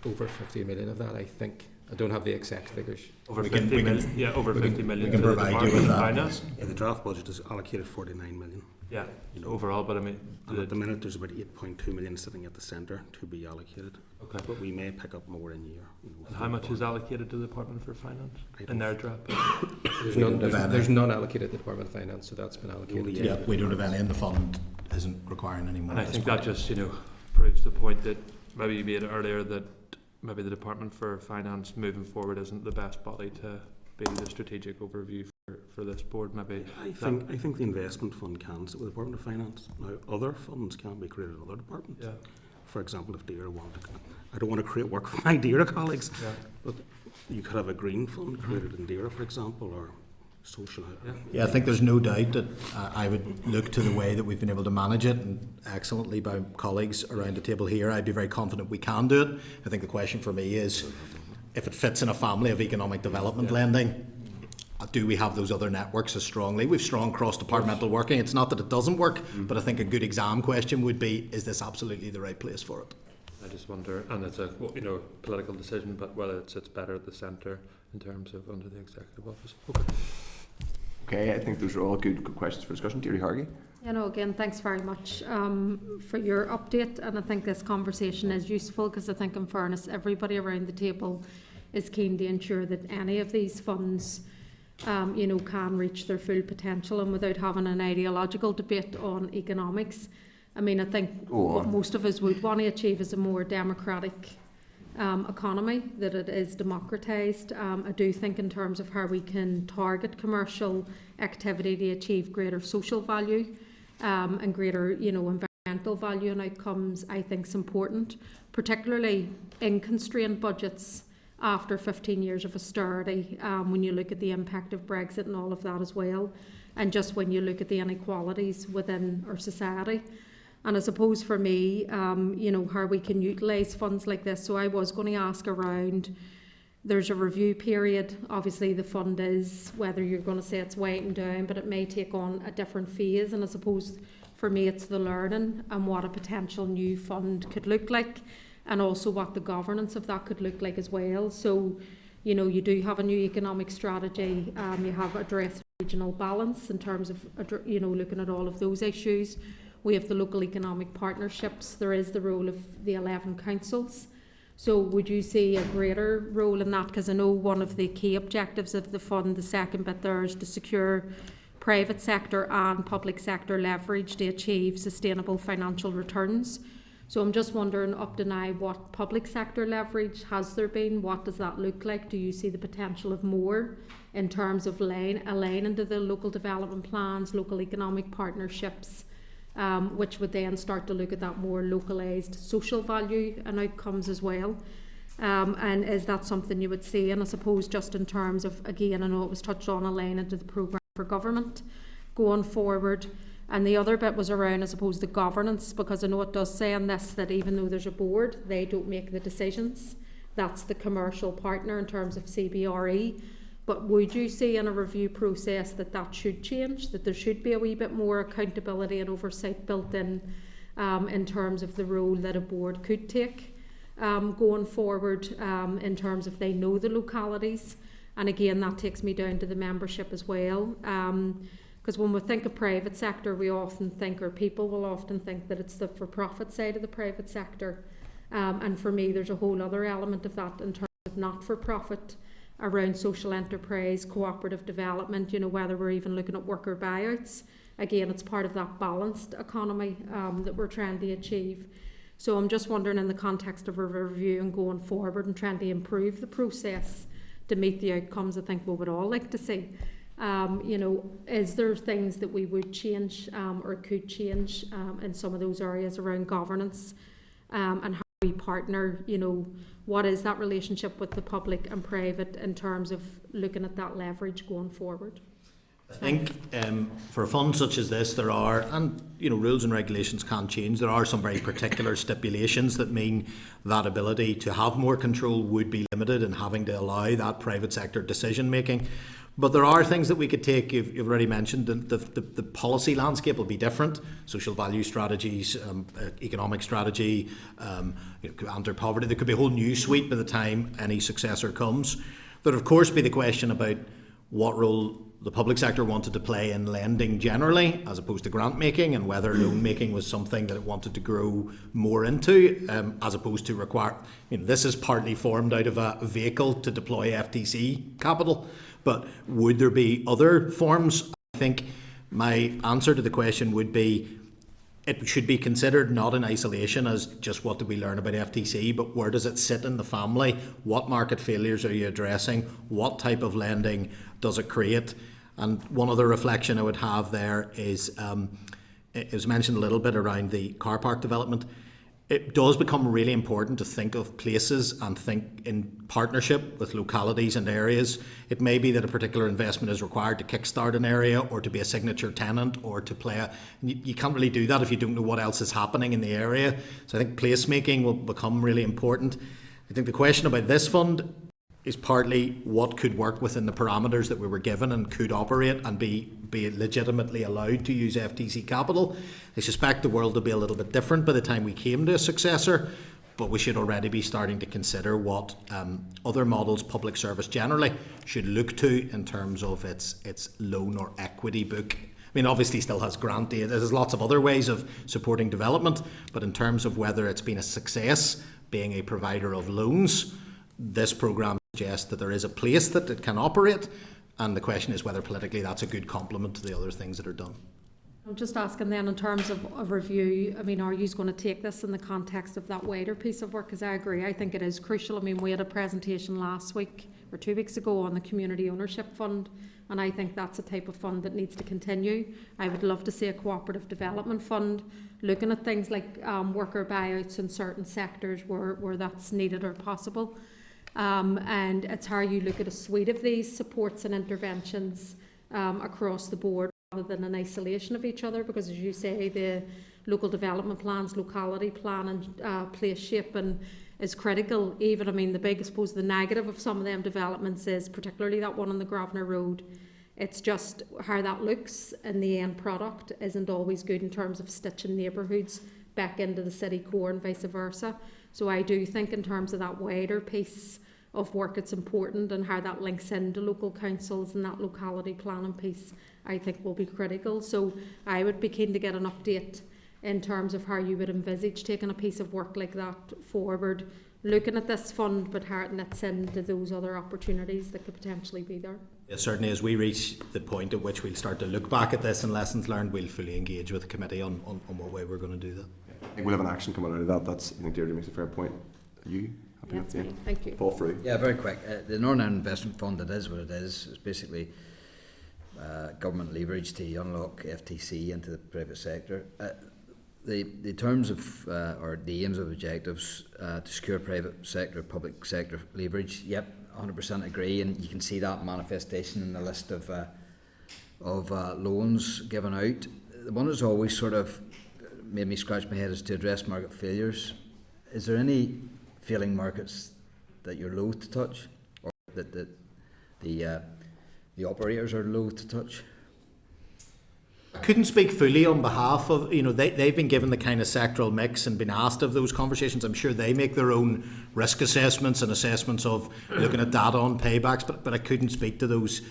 J: over 50 million of that. I think. I don't have the exact figures.
E: Over 50 million. Yeah, over 50 million.
I: We can provide you with that.
L: Yeah, the draft budget is allocated 49 million.
E: Yeah, overall, but I mean,
L: at the minute there's about 8.2 million sitting at the centre to be allocated.
E: Okay,
L: but we may pick up more in year.
E: And how much is allocated to the Department for Finance in their draft?
J: There's none allocated to the Department of Finance, so that's been allocated.
I: Yeah, we don't have any, and the fund isn't requiring any more.
E: And I think that just proves the point that maybe you made earlier, that maybe the Department for Finance moving forward isn't the best body to be the strategic overview for this board. Maybe
L: I think the investment fund can sit with the Department of Finance. Now, other funds can be created in other departments.
E: Yeah.
L: For example, if DERA wanted to, I don't want to create work for my DERA colleagues, but you could have a green fund created in DERA, for example, or social.
I: Yeah, I think there's no doubt that I would look to the way that we've been able to manage it, and excellently by colleagues around the table here. I'd be very confident we can do it. I think the question for me is, if it fits in a family of economic development lending, do we have those other networks as strongly? We've strong cross-departmental working. It's not that it doesn't work, but I think a good exam question would be, is this absolutely the right place for it?
E: I just wonder, and it's a political decision, but whether it sits better at the centre in terms of under the executive office.
B: Okay, I think those are all good questions for discussion. Terry Hargey.
H: Again, thanks very much for your update, and I think this conversation is useful because I think, in fairness, everybody around the table is keen to ensure that any of these funds can reach their full potential, and without having an ideological debate on economics. I mean, I think what most of us would want to achieve is a more democratic economy, that it is democratised. I do think in terms of how we can target commercial activity to achieve greater social value and greater, environmental value and outcomes, I think is important, particularly in constrained budgets after 15 years of austerity, when you look at the impact of Brexit and all of that as well, and just when you look at the inequalities within our society. And I suppose for me, how we can utilise funds like this. So I was going to ask around, there's a review period. Obviously the fund is, whether you're going to say it's winding down, but it may take on a different phase. And I suppose for me it's the learning and what a potential new fund could look like, and also what the governance of that could look like as well. So, you do have a new economic strategy. You have addressed regional balance in terms of, looking at all of those issues. We have the local economic partnerships. There is the role of the 11 councils. So would you see a greater role in that? Because I know one of the key objectives of the fund, the second bit there, is to secure private sector and public sector leverage to achieve sustainable financial returns. So I'm just wondering, up to now, what public sector leverage has there been? What does that look like? Do you see the potential of more in terms of aligning to the local development plans, local economic partnerships, which would then start to look at that more localised social value and outcomes as well? And is that something you would see? And I suppose just in terms of, again, I know it was touched on, aligning to the programme for government going forward. And the other bit was around, I suppose, the governance, because I know it does say in this that even though there's a board, they don't make the decisions. That's the commercial partner in terms of CBRE. But would you see in a review process that should change, that there should be a wee bit more accountability and oversight built in terms of the role that a board could take going forward, in terms of they know the localities? And again, that takes me down to the membership as well. Because when we think of private sector, we often think, or people will often think, that it's the for-profit side of the private sector. And for me, there's a whole other element of that in terms of not-for-profit, around social enterprise, cooperative development, whether we're even looking at worker buyouts. Again, it's part of that balanced economy that we're trying to achieve. So I'm just wondering, in the context of a review and going forward and trying to improve the process to meet the outcomes I think we would all like to see, is there things that we would change or could change in some of those areas around governance and how we partner? What is that relationship with the public and private in terms of looking at that leverage going forward?
I: I think for a fund such as this, there are, and rules and regulations can change, there are some very particular stipulations that mean that ability to have more control would be limited in having to allow that private sector decision making. But there are things that we could take. You've already mentioned the policy landscape will be different. Social value strategies, economic strategy, anti-poverty. There could be a whole new suite by the time any successor comes. There'd of course be the question about what role the public sector wanted to play in lending generally, as opposed to grant making, and whether loan making was something that it wanted to grow more into, as opposed to require. This is partly formed out of a vehicle to deploy FTC capital. But would there be other forms? I think my answer to the question would be, it should be considered not in isolation as just what did we learn about FTC, but where does it sit in the family? What market failures are you addressing? What type of lending does it create? And one other reflection I would have there is, it was mentioned a little bit around the car park development. It does become really important to think of places and think in partnership with localities and areas. It may be that a particular investment is required to kickstart an area or to be a signature tenant or to play you can't really do that if you don't know what else is happening in the area. So I think placemaking will become really important. I think the question about this fund is partly what could work within the parameters that we were given and could operate and be legitimately allowed to use FTC capital. I suspect the world will be a little bit different by the time we came to a successor, but we should already be starting to consider what other models public service generally should look to in terms of its loan or equity book. I mean, obviously still has grant aid. There's lots of other ways of supporting development, but in terms of whether it's been a success being a provider of loans, this programme suggests that there is a place that it can operate, and the question is whether politically that's a good complement to the other things that are done.
H: I'm just asking then, in terms of review, I mean, are you going to take this in the context of that wider piece of work? Because I agree, I think it is crucial. I mean, we had a presentation last week or 2 weeks ago on the Community Ownership Fund, and I think that's a type of fund that needs to continue. I would love to see a cooperative development fund looking at things like worker buyouts in certain sectors where that's needed or possible. And it's how you look at a suite of these supports and interventions across the board rather than in isolation of each other, because as you say, the local development plans, locality plan and place shaping is critical. Even, I mean, I suppose the negative of some of them developments is particularly that one on the Grosvenor Road. It's just how that looks in the end product isn't always good in terms of stitching neighbourhoods back into the city core and vice versa. So I do think in terms of that wider piece of work, it's important, and how that links into local councils and that locality planning piece, I think will be critical. So I would be keen to get an update in terms of how you would envisage taking a piece of work like that forward, looking at this fund, but how it knits into those other opportunities that could potentially be there.
I: Yeah, certainly as we reach the point at which we'll start to look back at this and lessons learned, we'll fully engage with the committee on what way we're going to do that.
B: I think we'll have an action coming out of that. I think Deirdre makes a fair point. Are you happy with that?
H: Thank you.
B: Paul Frew.
G: Yeah, very quick. The Northern Ireland Investment Fund, it is what it is. It's basically government leverage to unlock FTC into the private sector. The terms of, or the aims of objectives to secure private sector, public sector leverage, yep, 100% agree, and you can see that manifestation in the list of loans given out. The one that's always sort of made me scratch my head is to address market failures. Is there any failing markets that you're loath to touch, or that the operators are loath to touch?
I: I couldn't speak fully on behalf of, they've been given the kind of sectoral mix and been asked of those conversations. I'm sure they make their own risk assessments and assessments of looking at data on paybacks, but I couldn't speak to those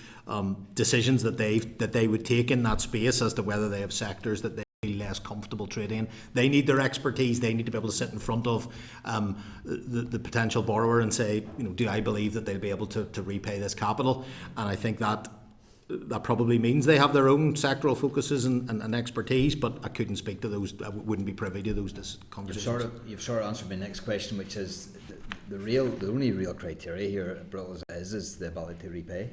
I: decisions that they would take in that space as to whether they have sectors that they feel less comfortable trading in. They need their expertise. They need to be able to sit in front of the potential borrower and say, do I believe that they'll be able to repay this capital? And I think that probably means they have their own sectoral focuses and expertise, but I couldn't speak to those. I wouldn't be privy to those conversations.
G: You've sort of answered my next question, which is the only real criteria here at Brussels is the ability to repay.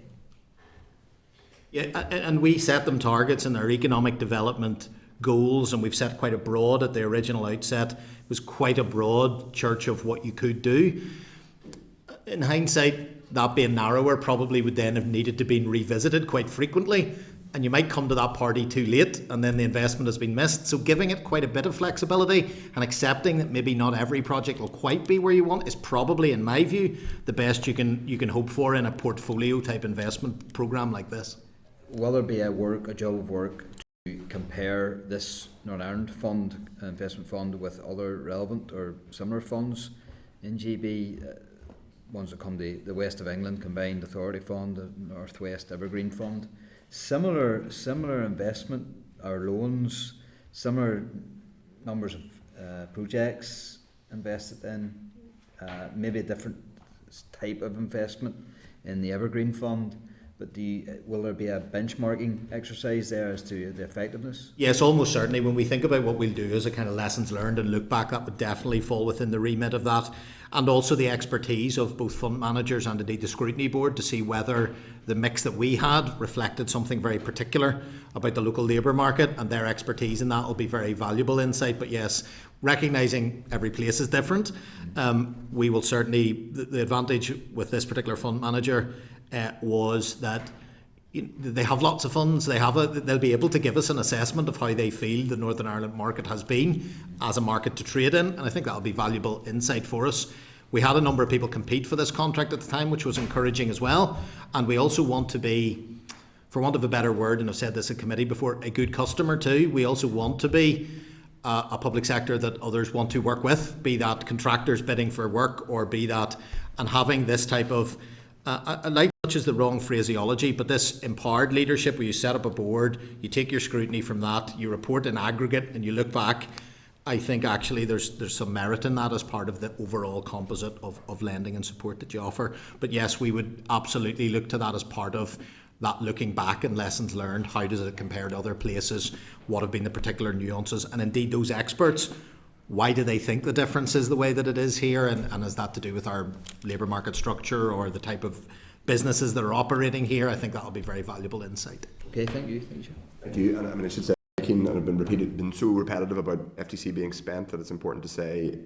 I: Yeah, and we set them targets in our economic development goals, and we've set quite a broad, at the original outset, it was quite a broad church of what you could do. In hindsight, that being narrower probably would then have needed to be revisited quite frequently, and you might come to that party too late and then the investment has been missed. So giving it quite a bit of flexibility and accepting that maybe not every project will quite be where you want is probably, in my view, the best you can hope for in a portfolio type investment programme like this.
G: Will there be a job of work to compare this Northern Ireland Fund, investment fund, with other relevant or similar funds in GB? Ones that come to the West of England Combined Authority Fund, the North West Evergreen Fund, similar investment or loans, similar numbers of projects invested in, maybe a different type of investment in the Evergreen Fund, but will there be a benchmarking exercise there as to the effectiveness?
I: Yes, almost certainly. When we think about what we'll do as a kind of lessons learned and look back, that would definitely fall within the remit of that. And also the expertise of both fund managers and indeed the scrutiny board to see whether the mix that we had reflected something very particular about the local labour market, and their expertise in that will be very valuable insight. But yes, recognising every place is different, we will certainly, the advantage with this particular fund manager was that they have lots of funds. They'll be able to give us an assessment of how they feel the Northern Ireland market has been as a market to trade in, and I think that'll be valuable insight for us. We had a number of people compete for this contract at the time, which was encouraging as well, and we also want to be, for want of a better word, and I've said this in committee before, a good customer too. We also want to be a public sector that others want to work with, be that contractors bidding for work or be that, and having this type of I like much is the wrong phraseology, but this empowered leadership where you set up a board, you take your scrutiny from that, you report in aggregate and you look back. I think actually there's some merit in that as part of the overall composite of lending and support that you offer. But yes, we would absolutely look to that as part of that looking back and lessons learned. How does it compare to other places? What have been the particular nuances? And indeed those experts, why do they think the difference is the way that it is here? And is that to do with our labour market structure or the type of businesses that are operating here? I think that will be very valuable insight.
G: Okay, thank you.
B: Thank you. And I mean, I should say, and I've been so repetitive about FTC being spent that it's important to say,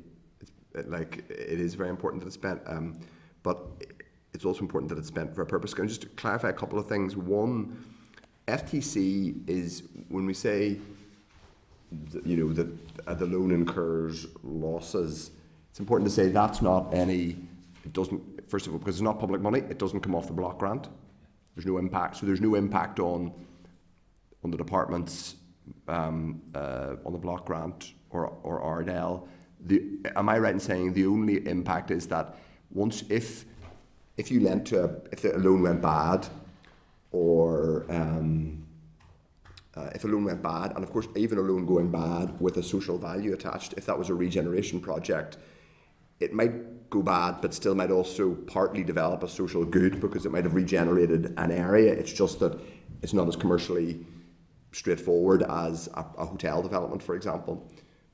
B: it is very important that it's spent, but it's also important that it's spent for a purpose. Can I just clarify a couple of things? One, FTC is, when we say, that the loan incurs losses, it's important to say that's not any, it doesn't, first of all, because it's not public money, it doesn't come off the block grant. There's no impact. So there's no impact on the departments on the block grant or Ardell. Am I right in saying the only impact is that once if you lent to if a loan went bad, or if a loan went bad, and of course even a loan going bad with a social value attached, if that was a regeneration project, it might go bad but still might also partly develop a social good because it might have regenerated an area. It's just that it's not as commercially straightforward as a hotel development, for example.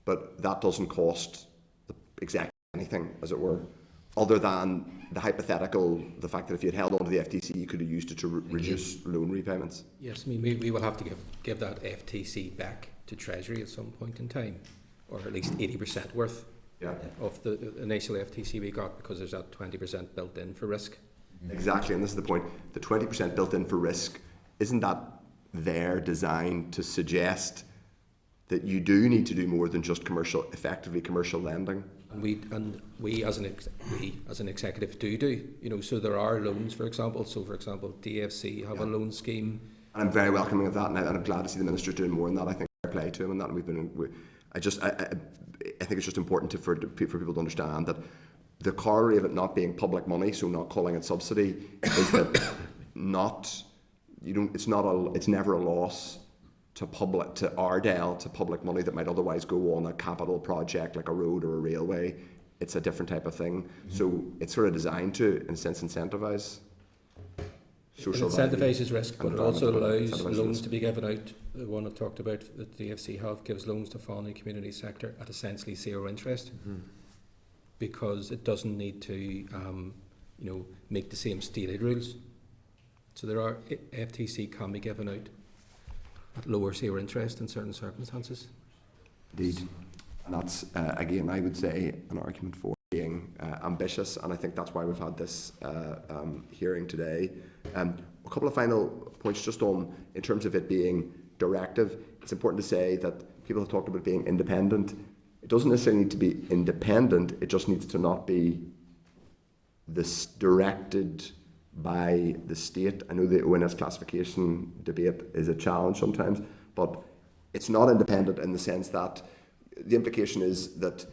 B: But that doesn't cost exactly anything, as it were, other than the hypothetical, the fact that if you had held on to the FTC, you could have used it to reduce loan repayments.
J: Yes, I mean, we will have to give that FTC back to Treasury at some point in time, or at least 80% worth of the initial FTC we got, because there's that 20% built in for risk.
B: Exactly, and this is the point. The 20% built in for risk, isn't that there designed to suggest that you do need to do more than just effectively commercial lending?
J: And we as an executive do, so there are loans, for example. So, for example, DFC have a loan scheme. And
B: I'm very welcoming of that, and I'm glad to see the Minister doing more in that. I think fair play to him in that. And I think it's just important for people to understand that the corollary of it not being public money, so not calling it subsidy, is that it's never a loss to Ardell, to public money that might otherwise go on a capital project like a road or a railway. It's a different type of thing. Mm-hmm. So it's sort of designed to, in a sense, incentivise social value.
J: It incentivises risk, but it also allows loans to be given out. The one I talked about that the DFC Health gives loans to founding community sector at essentially zero interest, because it doesn't need to make the same state aid rules. So there are FTC can be given out at lower zero interest in certain circumstances.
B: Indeed. And that's, again, I would say an argument for being ambitious, and I think that's why we've had this hearing today. A couple of final points just on, in terms of it being directive. It's important to say that people have talked about being independent. It doesn't necessarily need to be independent, it just needs to not be directed by the state. I know the ONS classification debate is a challenge sometimes, but it's not independent in the sense that the implication is that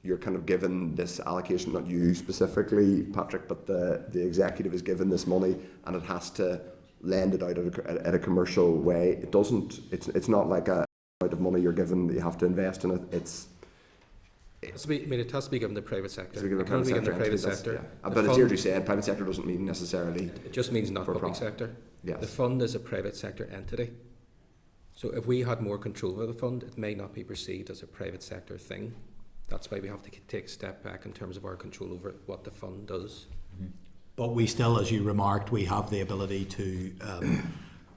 B: you're kind of given this allocation, not you specifically, Patrick, but the executive is given this money and it has to lend it out at a commercial way. It doesn't. It's not like a amount of money you're given that you have to invest in it.
J: it has to be given the private sector.
B: So given
J: It can't be given the private
B: entities,
J: sector.
B: yeah.
J: The
B: But as
J: fund-
B: Deirdre said, private sector doesn't mean necessarily.
J: It just means not
B: for
J: public
B: profit.
J: sector.
B: Yes.
J: The fund is a private sector entity. So if we had more control over the fund, it may not be perceived as a private sector thing. That's why we have to take a step back in terms of our control over what the fund does.
I: But we still, as you remarked, we have the ability to,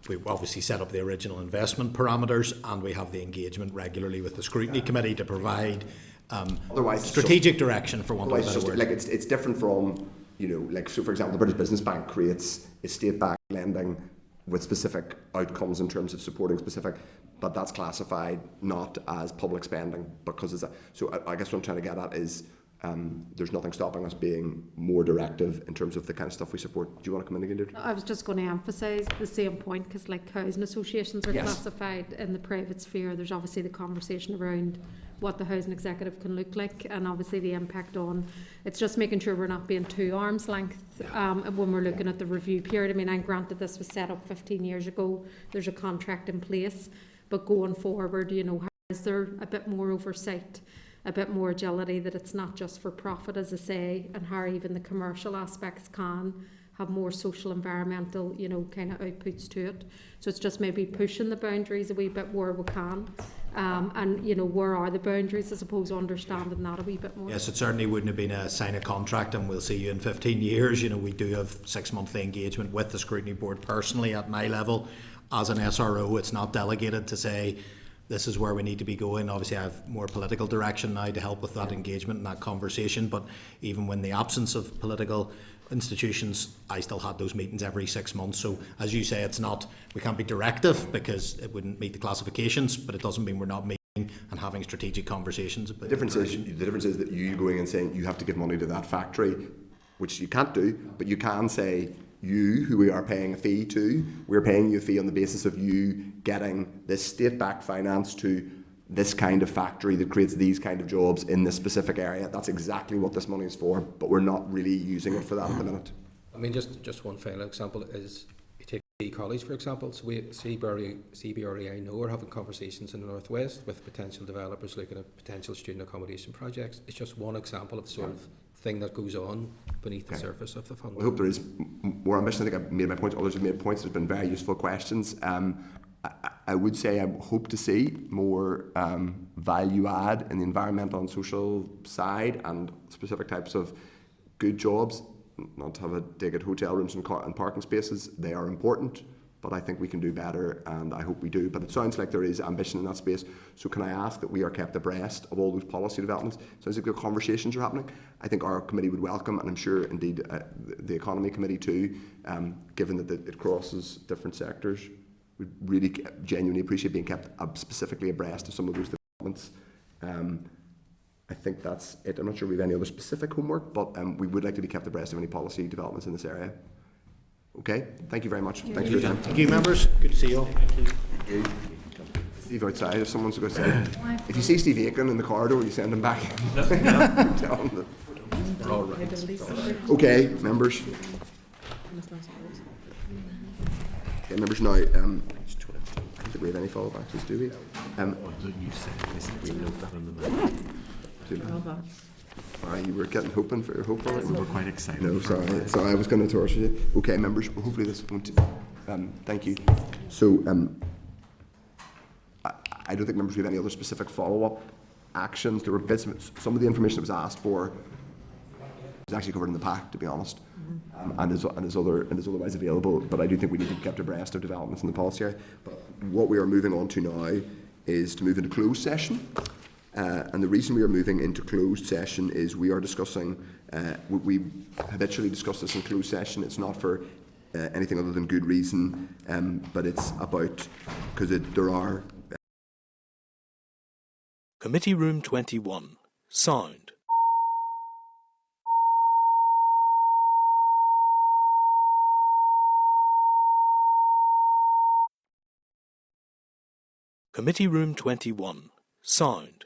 I: we've obviously set up the original investment parameters, and we have the engagement regularly with the scrutiny committee to provide
B: Otherwise, it's
I: strategic direction, for want of a
B: Otherwise,
I: better word.
B: like it's different from, you know, like, so for example, the British Business Bank creates estate-backed lending with specific outcomes in terms of supporting specific, but that's classified not as public spending because it's a, so I guess what I'm trying to get at is there's nothing stopping us being more directive in terms of the kind of stuff we support. Do you want to come in again, Deirdre?
H: I was just going to emphasise the same point, because like housing associations are
B: Yes.
H: classified in the private sphere. There's obviously the conversation around what the housing executive can look like, and obviously the impact on, it's just making sure we're not being too arm's length when we're looking at the review period. I mean, I'm granted this was set up 15 years ago, there's a contract in place, but going forward, you know, is there a bit more oversight, a bit more agility, that it's not just for profit, as I say, and how even the commercial aspects can have more social, environmental, you know, kind of outputs to it. So it's just maybe pushing the boundaries a wee bit where we can. And, you know, where are the boundaries, I suppose, understanding that a wee bit more.
I: Yes, it certainly wouldn't have been a sign a contract and we'll see you in 15 years. You know, we do have 6-monthly engagement with the scrutiny board personally at my level. As an SRO, it's not delegated to say, this is where we need to be going. Obviously, I have more political direction now to help with that engagement and that conversation. But even when the absence of political institutions, I still had those meetings every 6 months. So, as you say, it's not, we can't be directive because it wouldn't meet the classifications, but it doesn't mean we're not meeting and having strategic conversations.
B: The difference is that you going and saying you have to give money to that factory, which you can't do, but you can say, you, who we are paying a fee to, we're paying you a fee on the basis of you getting this state-backed finance to this kind of factory that creates these kind of jobs in this specific area. That's exactly what this money is for, but we're not really using it for that at the minute.
J: I mean, just one final example is, you take the college, for example. So we, CBRE, I know, are having conversations in the Northwest with potential developers looking at potential student accommodation projects. It's just one example of the sort of thing that goes on beneath the surface of the fund.
B: I hope there is more ambition. I think I've made my points. Others have made points. There's been very useful questions. I would say I hope to see more value add in the environmental and social side and specific types of good jobs. Not to have a dig at hotel rooms and parking spaces. They are important, but I think we can do better, and I hope we do. But it sounds like there is ambition in that space. So can I ask that we are kept abreast of all those policy developments? Sounds like the conversations are happening. I think our committee would welcome, and I'm sure indeed the economy committee too, given that it crosses different sectors, would really genuinely appreciate being kept specifically abreast of some of those developments. I think that's it. I'm not sure we have any other specific homework, but we would like to be kept abreast of any policy developments in this area. Okay, thank you very much. Thanks for your time.
I: Thank you, members. Good to see you all.
B: Thank you. Steve outside, if someone's going to say, if you see Steve Aiken in the corridor, you send him back. Tell him that. All right. Okay, members. Okay, members, now, I don't think we have any follow actions, do we? You were getting hopeful.
D: We were quite excited.
B: No, sorry, I was going to torture you. Okay, members, well, hopefully this won't. Thank you. So, I don't think members we have any other specific follow-up actions. There were bits of some of the information that was asked for is actually covered in the pack, to be honest, and is otherwise available. But I do think we need to be kept abreast of developments in the policy area. But what we are moving on to now is to move into closed session. And the reason we are moving into closed session is we are discussing, we habitually discuss this in closed session. It's not for anything other than good reason, but it's about, because there are...
N: Committee Room 21. Sound. Committee Room 21. Sound.